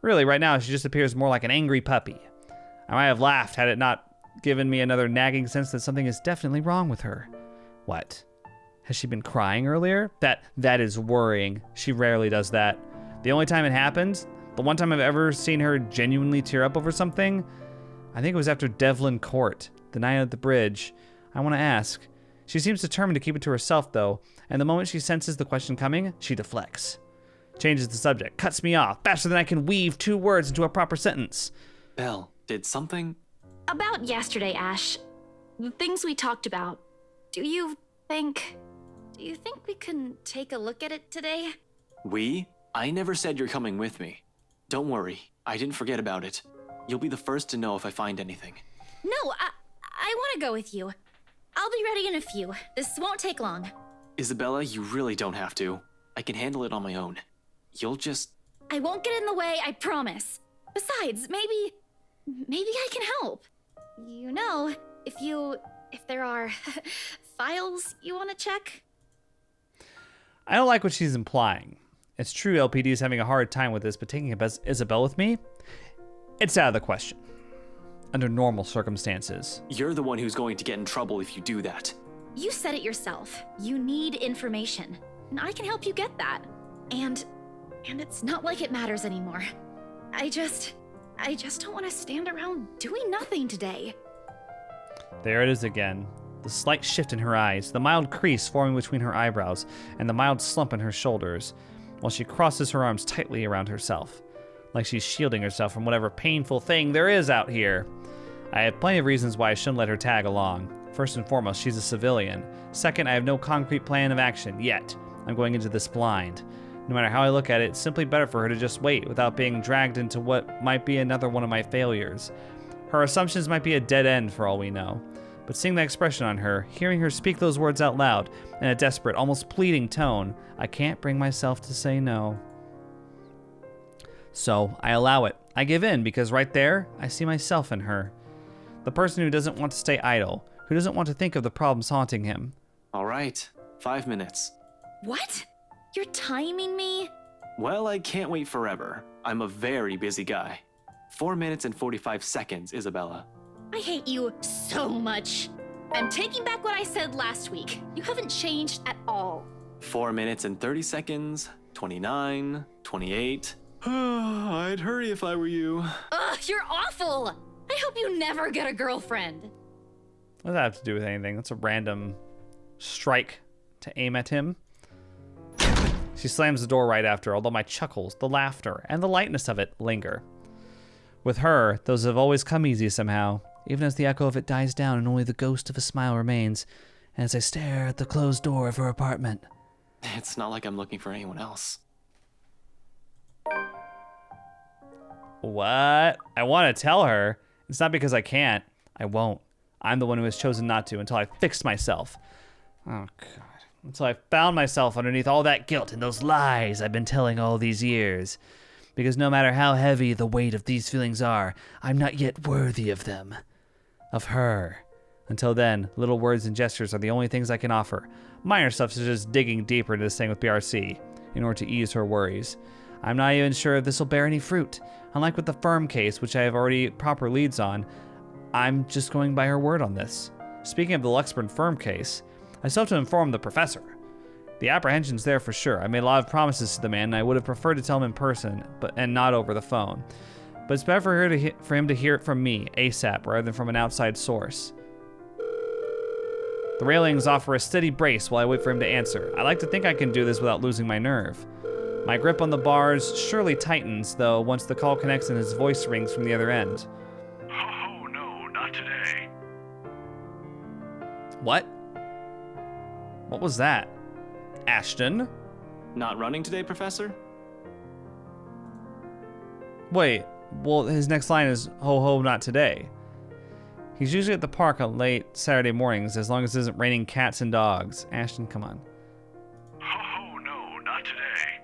Really, right now, she just appears more like an angry puppy. I might have laughed had it not given me another nagging sense that something is definitely wrong with her. What? Has she been crying earlier? That is worrying. She rarely does that. The only time it happens, the one time I've ever seen her genuinely tear up over something, I think it was after Devlin Court, the night at the bridge. I want to ask. She seems determined to keep it to herself, though, and the moment she senses the question coming, she deflects. Changes the subject, cuts me off, faster than I can weave 2 words into a proper sentence. Belle, did something... About yesterday, Ash. The things we talked about. Do you think we can take a look at it today? We? I never said you're coming with me. Don't worry, I didn't forget about it. You'll be the first to know if I find anything. No, I want to go with you. I'll be ready in a few. This won't take long. Isabella, you really don't have to. I can handle it on my own. You'll just... I won't get in the way, I promise. Besides, maybe I can help. You know, if there are files you want to check. I don't like what she's implying. It's true LPD is having a hard time with this, but taking Isabel with me, it's out of the question. Under normal circumstances. You're the one who's going to get in trouble if you do that. You said it yourself. You need information, and I can help you get that. And it's not like it matters anymore. I just don't want to stand around doing nothing today. There it is again. The slight shift in her eyes, the mild crease forming between her eyebrows, and the mild slump in her shoulders, while she crosses her arms tightly around herself, like she's shielding herself from whatever painful thing there is out here. I have plenty of reasons why I shouldn't let her tag along. First and foremost, she's a civilian. Second, I have no concrete plan of action yet. I'm going into this blind. No matter how I look at it, it's simply better for her to just wait without being dragged into what might be another one of my failures. Her assumptions might be a dead end for all we know. But seeing the expression on her, hearing her speak those words out loud, in a desperate, almost pleading tone, I can't bring myself to say no. So, I allow it. I give in, because right there, I see myself in her. The person who doesn't want to stay idle, who doesn't want to think of the problems haunting him. All right, 5 minutes. What? You're timing me? Well, I can't wait forever. I'm a very busy guy. 4 minutes and 45 seconds, Isabella. I hate you so much. I'm taking back what I said last week. You haven't changed at all. 4 minutes and 30 seconds, 29, 28. I'd hurry if I were you. Ugh, you're awful. I hope you never get a girlfriend. What does that have to do with anything? That's a random strike to aim at him. She slams the door right after, although my chuckles, the laughter, and the lightness of it linger. With her, those have always come easy somehow, even as the echo of it dies down and only the ghost of a smile remains, and as I stare at the closed door of her apartment. It's not like I'm looking for anyone else. What? I want to tell her. It's not because I can't. I won't. I'm the one who has chosen not to until I fixed myself. Oh, God. Until I found myself underneath all that guilt and those lies I've been telling all these years. Because no matter how heavy the weight of these feelings are, I'm not yet worthy of them. Of her. Until then, little words and gestures are the only things I can offer. Minor stuff such as digging deeper into this thing with BRC in order to ease her worries. I'm not even sure if this will bear any fruit. Unlike with the firm case, which I have already proper leads on, I'm just going by her word on this. Speaking of the Luxburn firm case, I still have to inform the professor. The apprehension's there for sure. I made a lot of promises to the man, and I would have preferred to tell him in person, and not over the phone. But it's better for him to hear it from me, ASAP, rather than from an outside source. The railings offer a steady brace while I wait for him to answer. I like to think I can do this without losing my nerve. My grip on the bars surely tightens, though, once the call connects and his voice rings from the other end. Oh, no, not today. What? What was that? Ashton? Not running today, Professor? Wait, well, his next line is, ho ho, not today. He's usually at the park on late Saturday mornings, as long as it isn't raining cats and dogs. Ashton, come on. Oh, no, not today.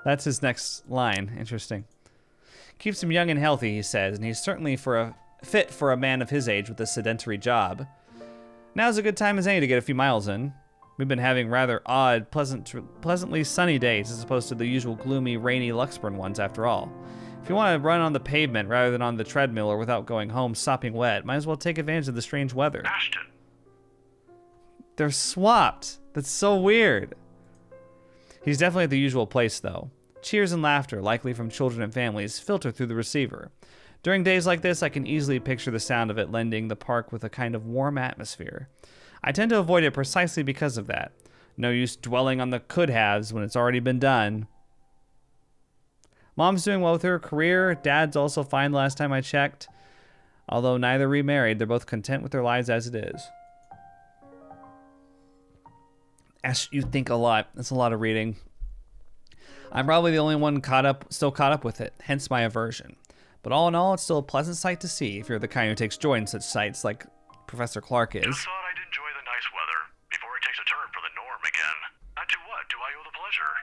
That's his next line. Interesting. Keeps him young and healthy, he says, and he's certainly fit for a man of his age with a sedentary job. Now's a good time as any to get a few miles in. We've been having rather odd, pleasantly sunny days as opposed to the usual gloomy, rainy Luxburn ones after all. If you want to run on the pavement rather than on the treadmill or without going home sopping wet, might as well take advantage of the strange weather. Ashton. They're swapped. That's so weird. He's definitely at the usual place, though. Cheers and laughter, likely from children and families, filter through the receiver. During days like this, I can easily picture the sound of it lending the park with a kind of warm atmosphere. I tend to avoid it precisely because of that. No use dwelling on the could-haves when it's already been done. Mom's doing well with her career. Dad's also fine the last time I checked. Although neither remarried, they're both content with their lives as it is. Ash, you think a lot. That's a lot of reading. I'm probably the only one still caught up with it, hence my aversion. But all in all, it's still a pleasant sight to see if you're the kind who takes joy in such sights like Professor Clark is. Just thought I'd enjoy the nice weather before it takes a turn for the norm again. And to what do I owe the pleasure?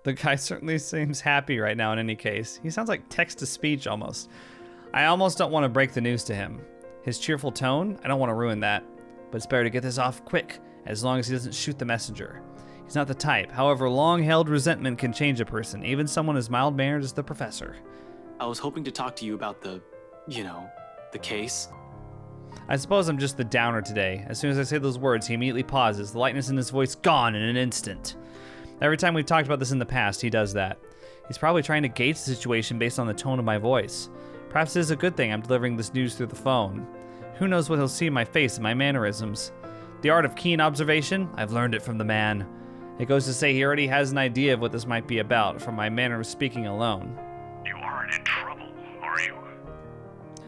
The guy certainly seems happy right now in any case. He sounds like text-to-speech almost. I almost don't want to break the news to him. His cheerful tone, I don't want to ruin that. But it's better to get this off quick, as long as he doesn't shoot the messenger. He's not the type. However, long-held resentment can change a person, even someone as mild-mannered as the professor. I was hoping to talk to you about the case. I suppose I'm just the downer today. As soon as I say those words, he immediately pauses, the lightness in his voice gone in an instant. Every time we've talked about this in the past, he does that. He's probably trying to gauge the situation based on the tone of my voice. Perhaps it is a good thing I'm delivering this news through the phone. Who knows what he'll see in my face and my mannerisms. The art of keen observation, I've learned it from the man. It goes to say he already has an idea of what this might be about from my manner of speaking alone. You aren't in trouble, are you?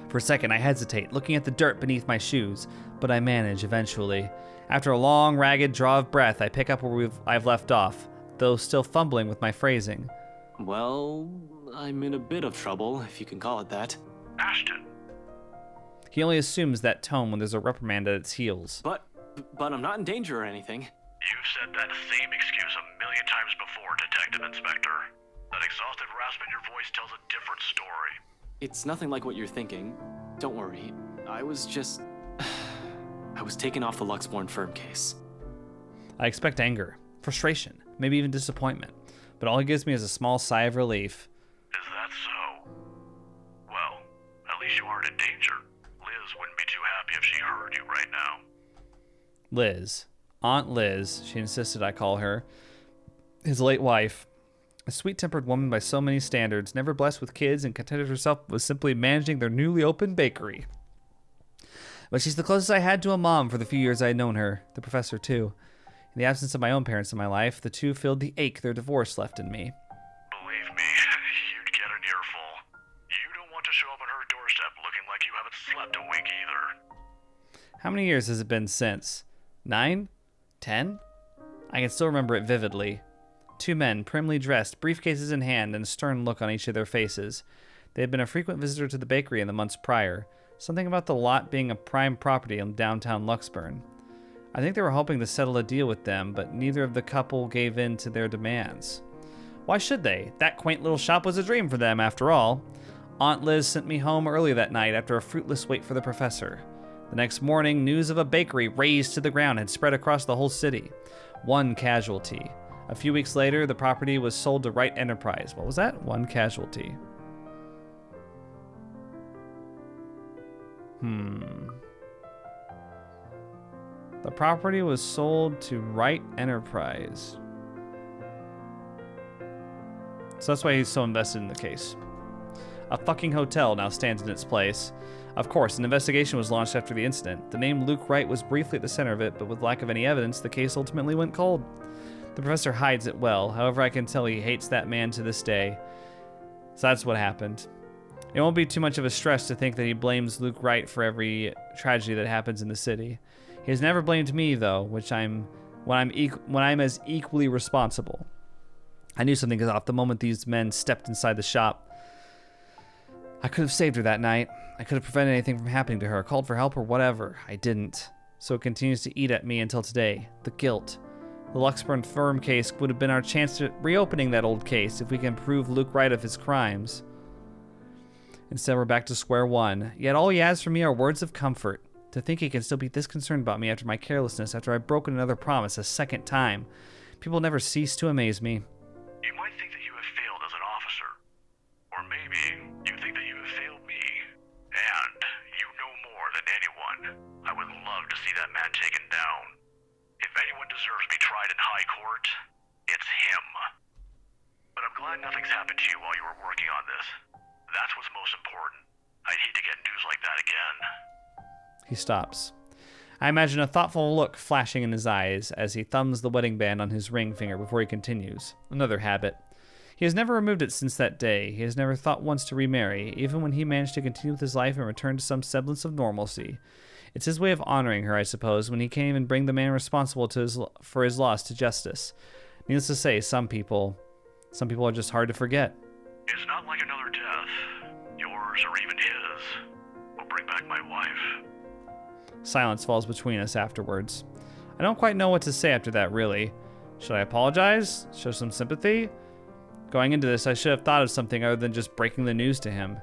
For a second, I hesitate, looking at the dirt beneath my shoes, but I manage eventually. After a long, ragged draw of breath, I pick up where I've left off, though still fumbling with my phrasing. Well, I'm in a bit of trouble, if you can call it that. Ashton. He only assumes that tone when there's a reprimand at its heels. But I'm not in danger or anything. You've said that same excuse a million times before, Detective Inspector. That exhausted rasp in your voice tells a different story. It's nothing like what you're thinking. Don't worry. I was taken off the Luxborn firm case. I expect anger, frustration, maybe even disappointment, but all he gives me is a small sigh of relief. Is that so? Well, at least you aren't in danger. Liz wouldn't be too happy if she heard you right now. Liz. Aunt Liz, she insisted I call her. His late wife. A sweet-tempered woman by so many standards, never blessed with kids and contented herself with simply managing their newly opened bakery. But she's the closest I had to a mom for the few years I had known her, the professor too. In the absence of my own parents in my life, the two filled the ache their divorce left in me. Believe me, you'd get an earful. You don't want to show up on her doorstep looking like you haven't slept a wink either. How many years has it been since? 9? 10? I can still remember it vividly. Two men, primly dressed, briefcases in hand, and a stern look on each of their faces. They had been a frequent visitor to the bakery in the months prior, something about the lot being a prime property in downtown Luxburn. I think they were hoping to settle a deal with them, but neither of the couple gave in to their demands. Why should they? That quaint little shop was a dream for them, after all. Aunt Liz sent me home early that night after a fruitless wait for the professor. The next morning, news of a bakery razed to the ground had spread across the whole city. One casualty. A few weeks later, the property was sold to Wright Enterprise. What was that? One casualty. The property was sold to Wright Enterprise. So that's why he's so invested in the case. A fucking hotel now stands in its place. Of course, an investigation was launched after the incident. The name Luke Wright was briefly at the center of it, but with lack of any evidence, the case ultimately went cold. The professor hides it well. However, I can tell he hates that man to this day. So that's what happened. It won't be too much of a stress to think that he blames Luke Wright for every tragedy that happens in the city. He has never blamed me, though, when I'm as equally responsible. I knew something was off the moment these men stepped inside the shop. I could have saved her that night. I could have prevented anything from happening to her, called for help or whatever. I didn't. So it continues to eat at me until today. The guilt. The Luxburn firm case would have been our chance to reopening that old case if we can prove Luke Wright of his crimes. Instead, we're back to square one. Yet all he has for me are words of comfort. To think he can still be this concerned about me after my carelessness, after I've broken another promise a second time. People never cease to amaze me. You might think that you have failed as an officer. Or maybe you think that you have failed me. And you know more than anyone. I would love to see that man taken down. If anyone deserves to be tried in high court, it's him. But I'm glad nothing's happened to you while you were working on this. That's what's most important. I'd hate to get news like that again. He stops. I imagine a thoughtful look flashing in his eyes as he thumbs the wedding band on his ring finger before he continues. Another habit. He has never removed it since that day. He has never thought once to remarry, even when he managed to continue with his life and return to some semblance of normalcy. It's his way of honoring her, I suppose, when he can't even bring the man responsible for his loss to justice. Needless to say, some people are just hard to forget. It's not like another death. Yours or even his will bring back my wife. Silence falls between us afterwards. I don't quite know what to say after that, really. Should I apologize? Show some sympathy? Going into this, I should have thought of something other than just breaking the news to him.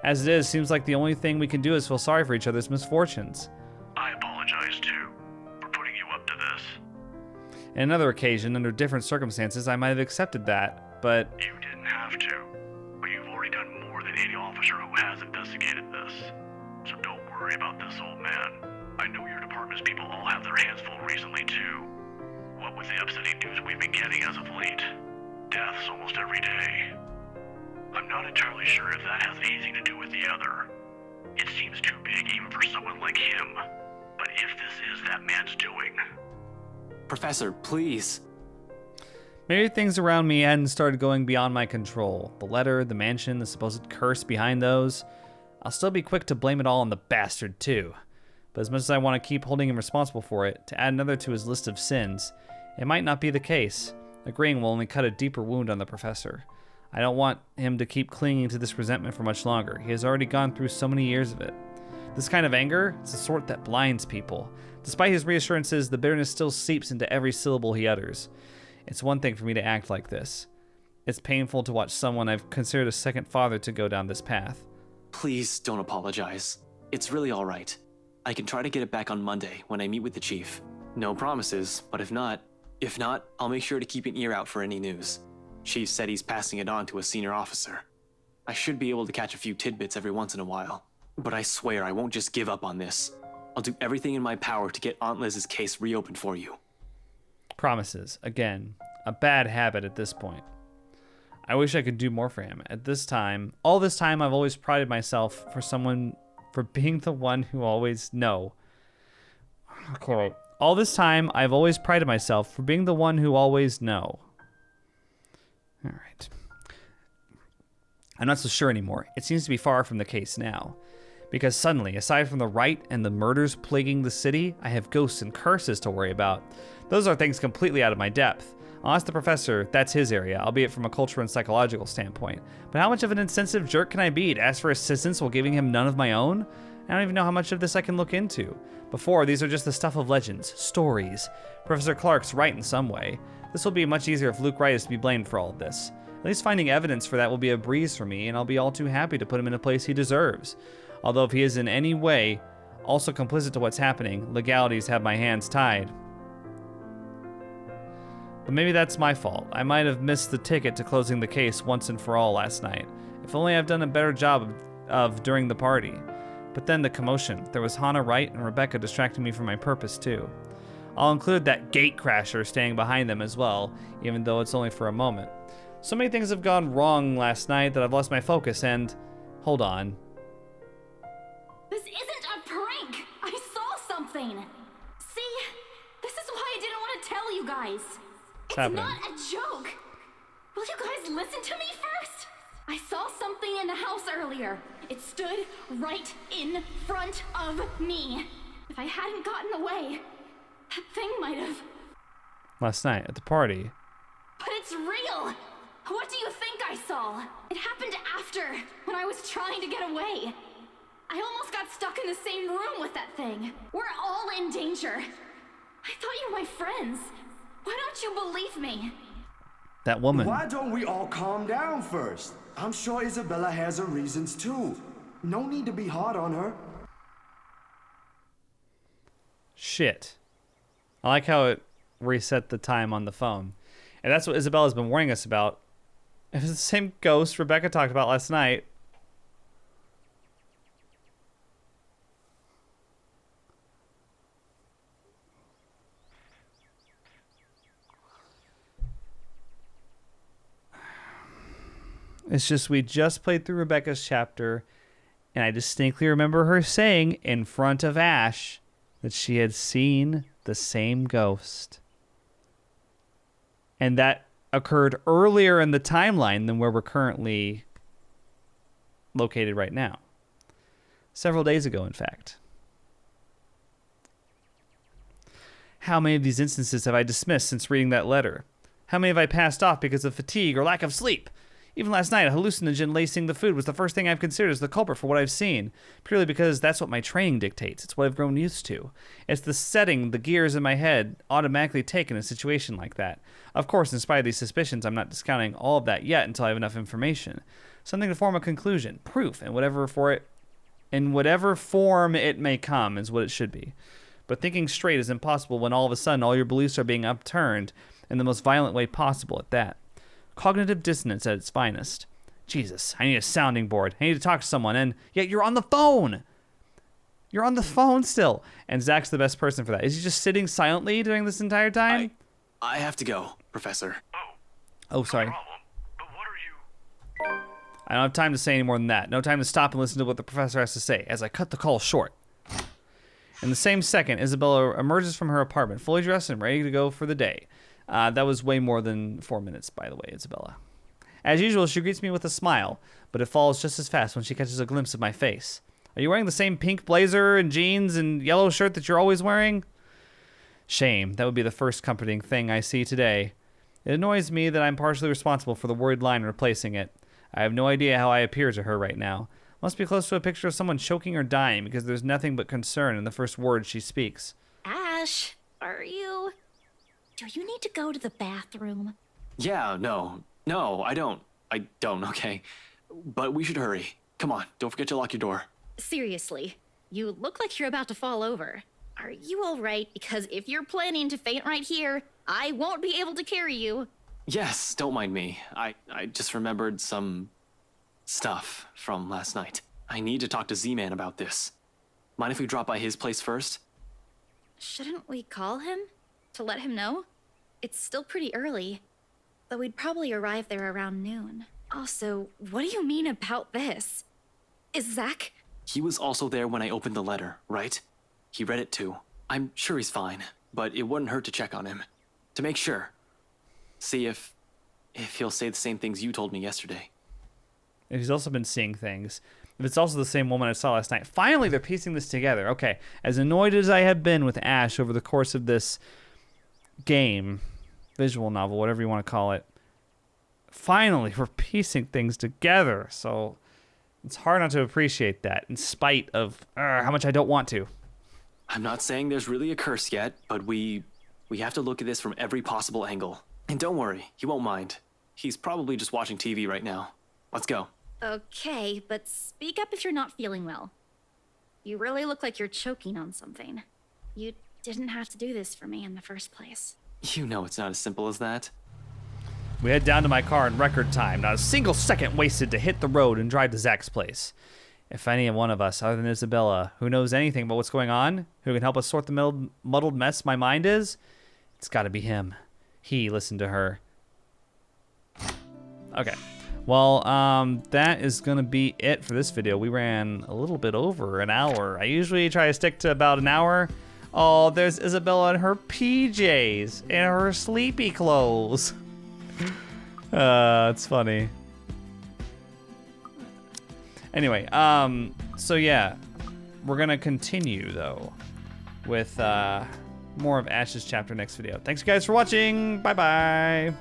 As it is, seems like the only thing we can do is feel sorry for each other's misfortunes. I apologize, too, for putting you up to this. In another occasion, under different circumstances, I might have accepted that, but... You didn't have to, but you've already done more than any officer who has investigated this. So don't worry about this, old man. I know your department's people all have their hands full recently, too. What with the upsetting news we've been getting as of late. Deaths almost every day. I'm not entirely sure if that has anything to do with the other. It seems too big even for someone like him. But if this is that man's doing... Professor, please. Maybe things around me hadn't started going beyond my control. The letter, the mansion, the supposed curse behind those. I'll still be quick to blame it all on the bastard, too. But as much as I want to keep holding him responsible for it, to add another to his list of sins, it might not be the case. Agreeing will only cut a deeper wound on the professor. I don't want him to keep clinging to this resentment for much longer. He has already gone through so many years of it. This kind of anger is the sort that blinds people. Despite his reassurances, the bitterness still seeps into every syllable he utters. It's one thing for me to act like this. It's painful to watch someone I've considered a second father to go down this path. Please don't apologize. It's really all right. I can try to get it back on Monday when I meet with the chief. No promises, but if not, I'll make sure to keep an ear out for any news. Chief said he's passing it on to a senior officer. I should be able to catch a few tidbits every once in a while. But I swear I won't just give up on this. I'll do everything in my power to get Aunt Liz's case reopened for you. Promises. Again, a bad habit at this point. I wish I could do more for him. All this time, I've always prided myself for being the one who always know. Okay. All this time, I've always prided myself for being the one who always know. All right. I'm not so sure anymore. It seems to be far from the case now. Because suddenly, aside from the Wright and the murders plaguing the city, I have ghosts and curses to worry about. Those are things completely out of my depth. I'll ask the professor, that's his area, albeit from a cultural and psychological standpoint. But how much of an insensitive jerk can I be to ask for assistance while giving him none of my own? I don't even know how much of this I can look into. Before, these are just the stuff of legends, stories. Professor Clark's right in some way. This will be much easier if Luke Wright is to be blamed for all of this. At least finding evidence for that will be a breeze for me, and I'll be all too happy to put him in a place he deserves. Although if he is in any way also complicit to what's happening, legalities have my hands tied. But maybe that's my fault. I might have missed the ticket to closing the case once and for all last night. If only I've done a better job of during the party. But then the commotion. There was Hannah Wright and Rebecca distracting me from my purpose too. I'll include that gate crasher staying behind them as well, even though it's only for a moment. So many things have gone wrong last night that I've lost my focus and... Hold on. This isn't a prank! I saw something! See? This is why I didn't want to tell you guys. It's not a joke! Will you guys listen to me first? I saw something in the house earlier. It stood right in front of me. If I hadn't gotten away, that thing might have... Last night at the party. But it's real! What do you think I saw? It happened after, when I was trying to get away. I almost got stuck in the same room with that thing. We're all in danger. I thought you were my friends. Why don't you believe me? That woman. Why don't we all calm down first? I'm sure Isabella has her reasons too. No need to be hard on her. Shit. I like how it reset the time on the phone. And that's what Isabella's been warning us about. It was the same ghost Rebecca talked about last night. It's just we just played through Rebecca's chapter, and I distinctly remember her saying in front of Ash that she had seen the same ghost. And that occurred earlier in the timeline than where we're currently located right now. Several days ago, in fact. How many of these instances have I dismissed since reading that letter? How many have I passed off because of fatigue or lack of sleep? Even last night, a hallucinogen lacing the food was the first thing I've considered as the culprit for what I've seen, purely because that's what my training dictates. It's what I've grown used to. It's the setting the gears in my head automatically take in a situation like that. Of course, in spite of these suspicions, I'm not discounting all of that yet until I have enough information. Something to form a conclusion, proof, and whatever form it may come is what it should be. But thinking straight is impossible when all of a sudden all your beliefs are being upturned in the most violent way possible at that. Cognitive dissonance at its finest. Jesus, I need a sounding board. I need to talk to someone, and yet you're on the phone. You're on the phone still. And Zach's the best person for that. Is he just sitting silently during this entire time? I have to go, Professor. Oh, sorry. I don't have time to say any more than that. No time to stop and listen to what the professor has to say, as I cut the call short. In the same second, Isabella emerges from her apartment, fully dressed and ready to go for the day. That was way more than 4 minutes, by the way, Isabella. As usual, she greets me with a smile, but it falls just as fast when she catches a glimpse of my face. Are you wearing the same pink blazer and jeans and yellow shirt that you're always wearing? Shame. That would be the first comforting thing I see today. It annoys me that I'm partially responsible for the word line replacing it. I have no idea how I appear to her right now. Must be close to a picture of someone choking or dying because there's nothing but concern in the first words she speaks. Ash, are you... Do you need to go to the bathroom? Yeah, no, I don't, okay? But we should hurry. Come on, don't forget to lock your door. Seriously, you look like you're about to fall over. Are you all right? Because if you're planning to faint right here, I won't be able to carry you. Yes, don't mind me. I just remembered some stuff from last night. I need to talk to Z-Man about this. Mind if we drop by his place first? Shouldn't we call him? To let him know? It's still pretty early, though we'd probably arrive there around noon. Also, what do you mean about this? Is Zach... He was also there when I opened the letter, right? He read it too. I'm sure he's fine, but it wouldn't hurt to check on him. To make sure. See if he'll say the same things you told me yesterday. If he's also been seeing things. If it's also the same woman I saw last night. Finally, they're piecing this together. Okay, as annoyed as I have been with Ash over the course of this game, visual novel, whatever you want to call it. Finally, we're piecing things together. So it's hard not to appreciate that, in spite of how much I don't want to. I'm not saying there's really a curse yet, but we have to look at this from every possible angle. And don't worry, he won't mind. He's probably just watching TV right now. Let's go. Okay, but speak up if you're not feeling well. You really look like you're choking on something. You didn't have to do this for me in the first place. You know it's not as simple as that. We head down to my car in record time. Not a single second wasted to hit the road and drive to Zach's place. If any one of us, other than Isabella, who knows anything about what's going on, who can help us sort the muddled mess my mind is, it's got to be him. He listened to her. Okay. Well, that is going to be it for this video. We ran a little bit over an hour. I usually try to stick to about an hour. Oh, there's Isabella in her PJs and her sleepy clothes. It's funny. Anyway, so yeah, we're gonna continue though with more of Ash's chapter next video. Thanks guys for watching. Bye bye.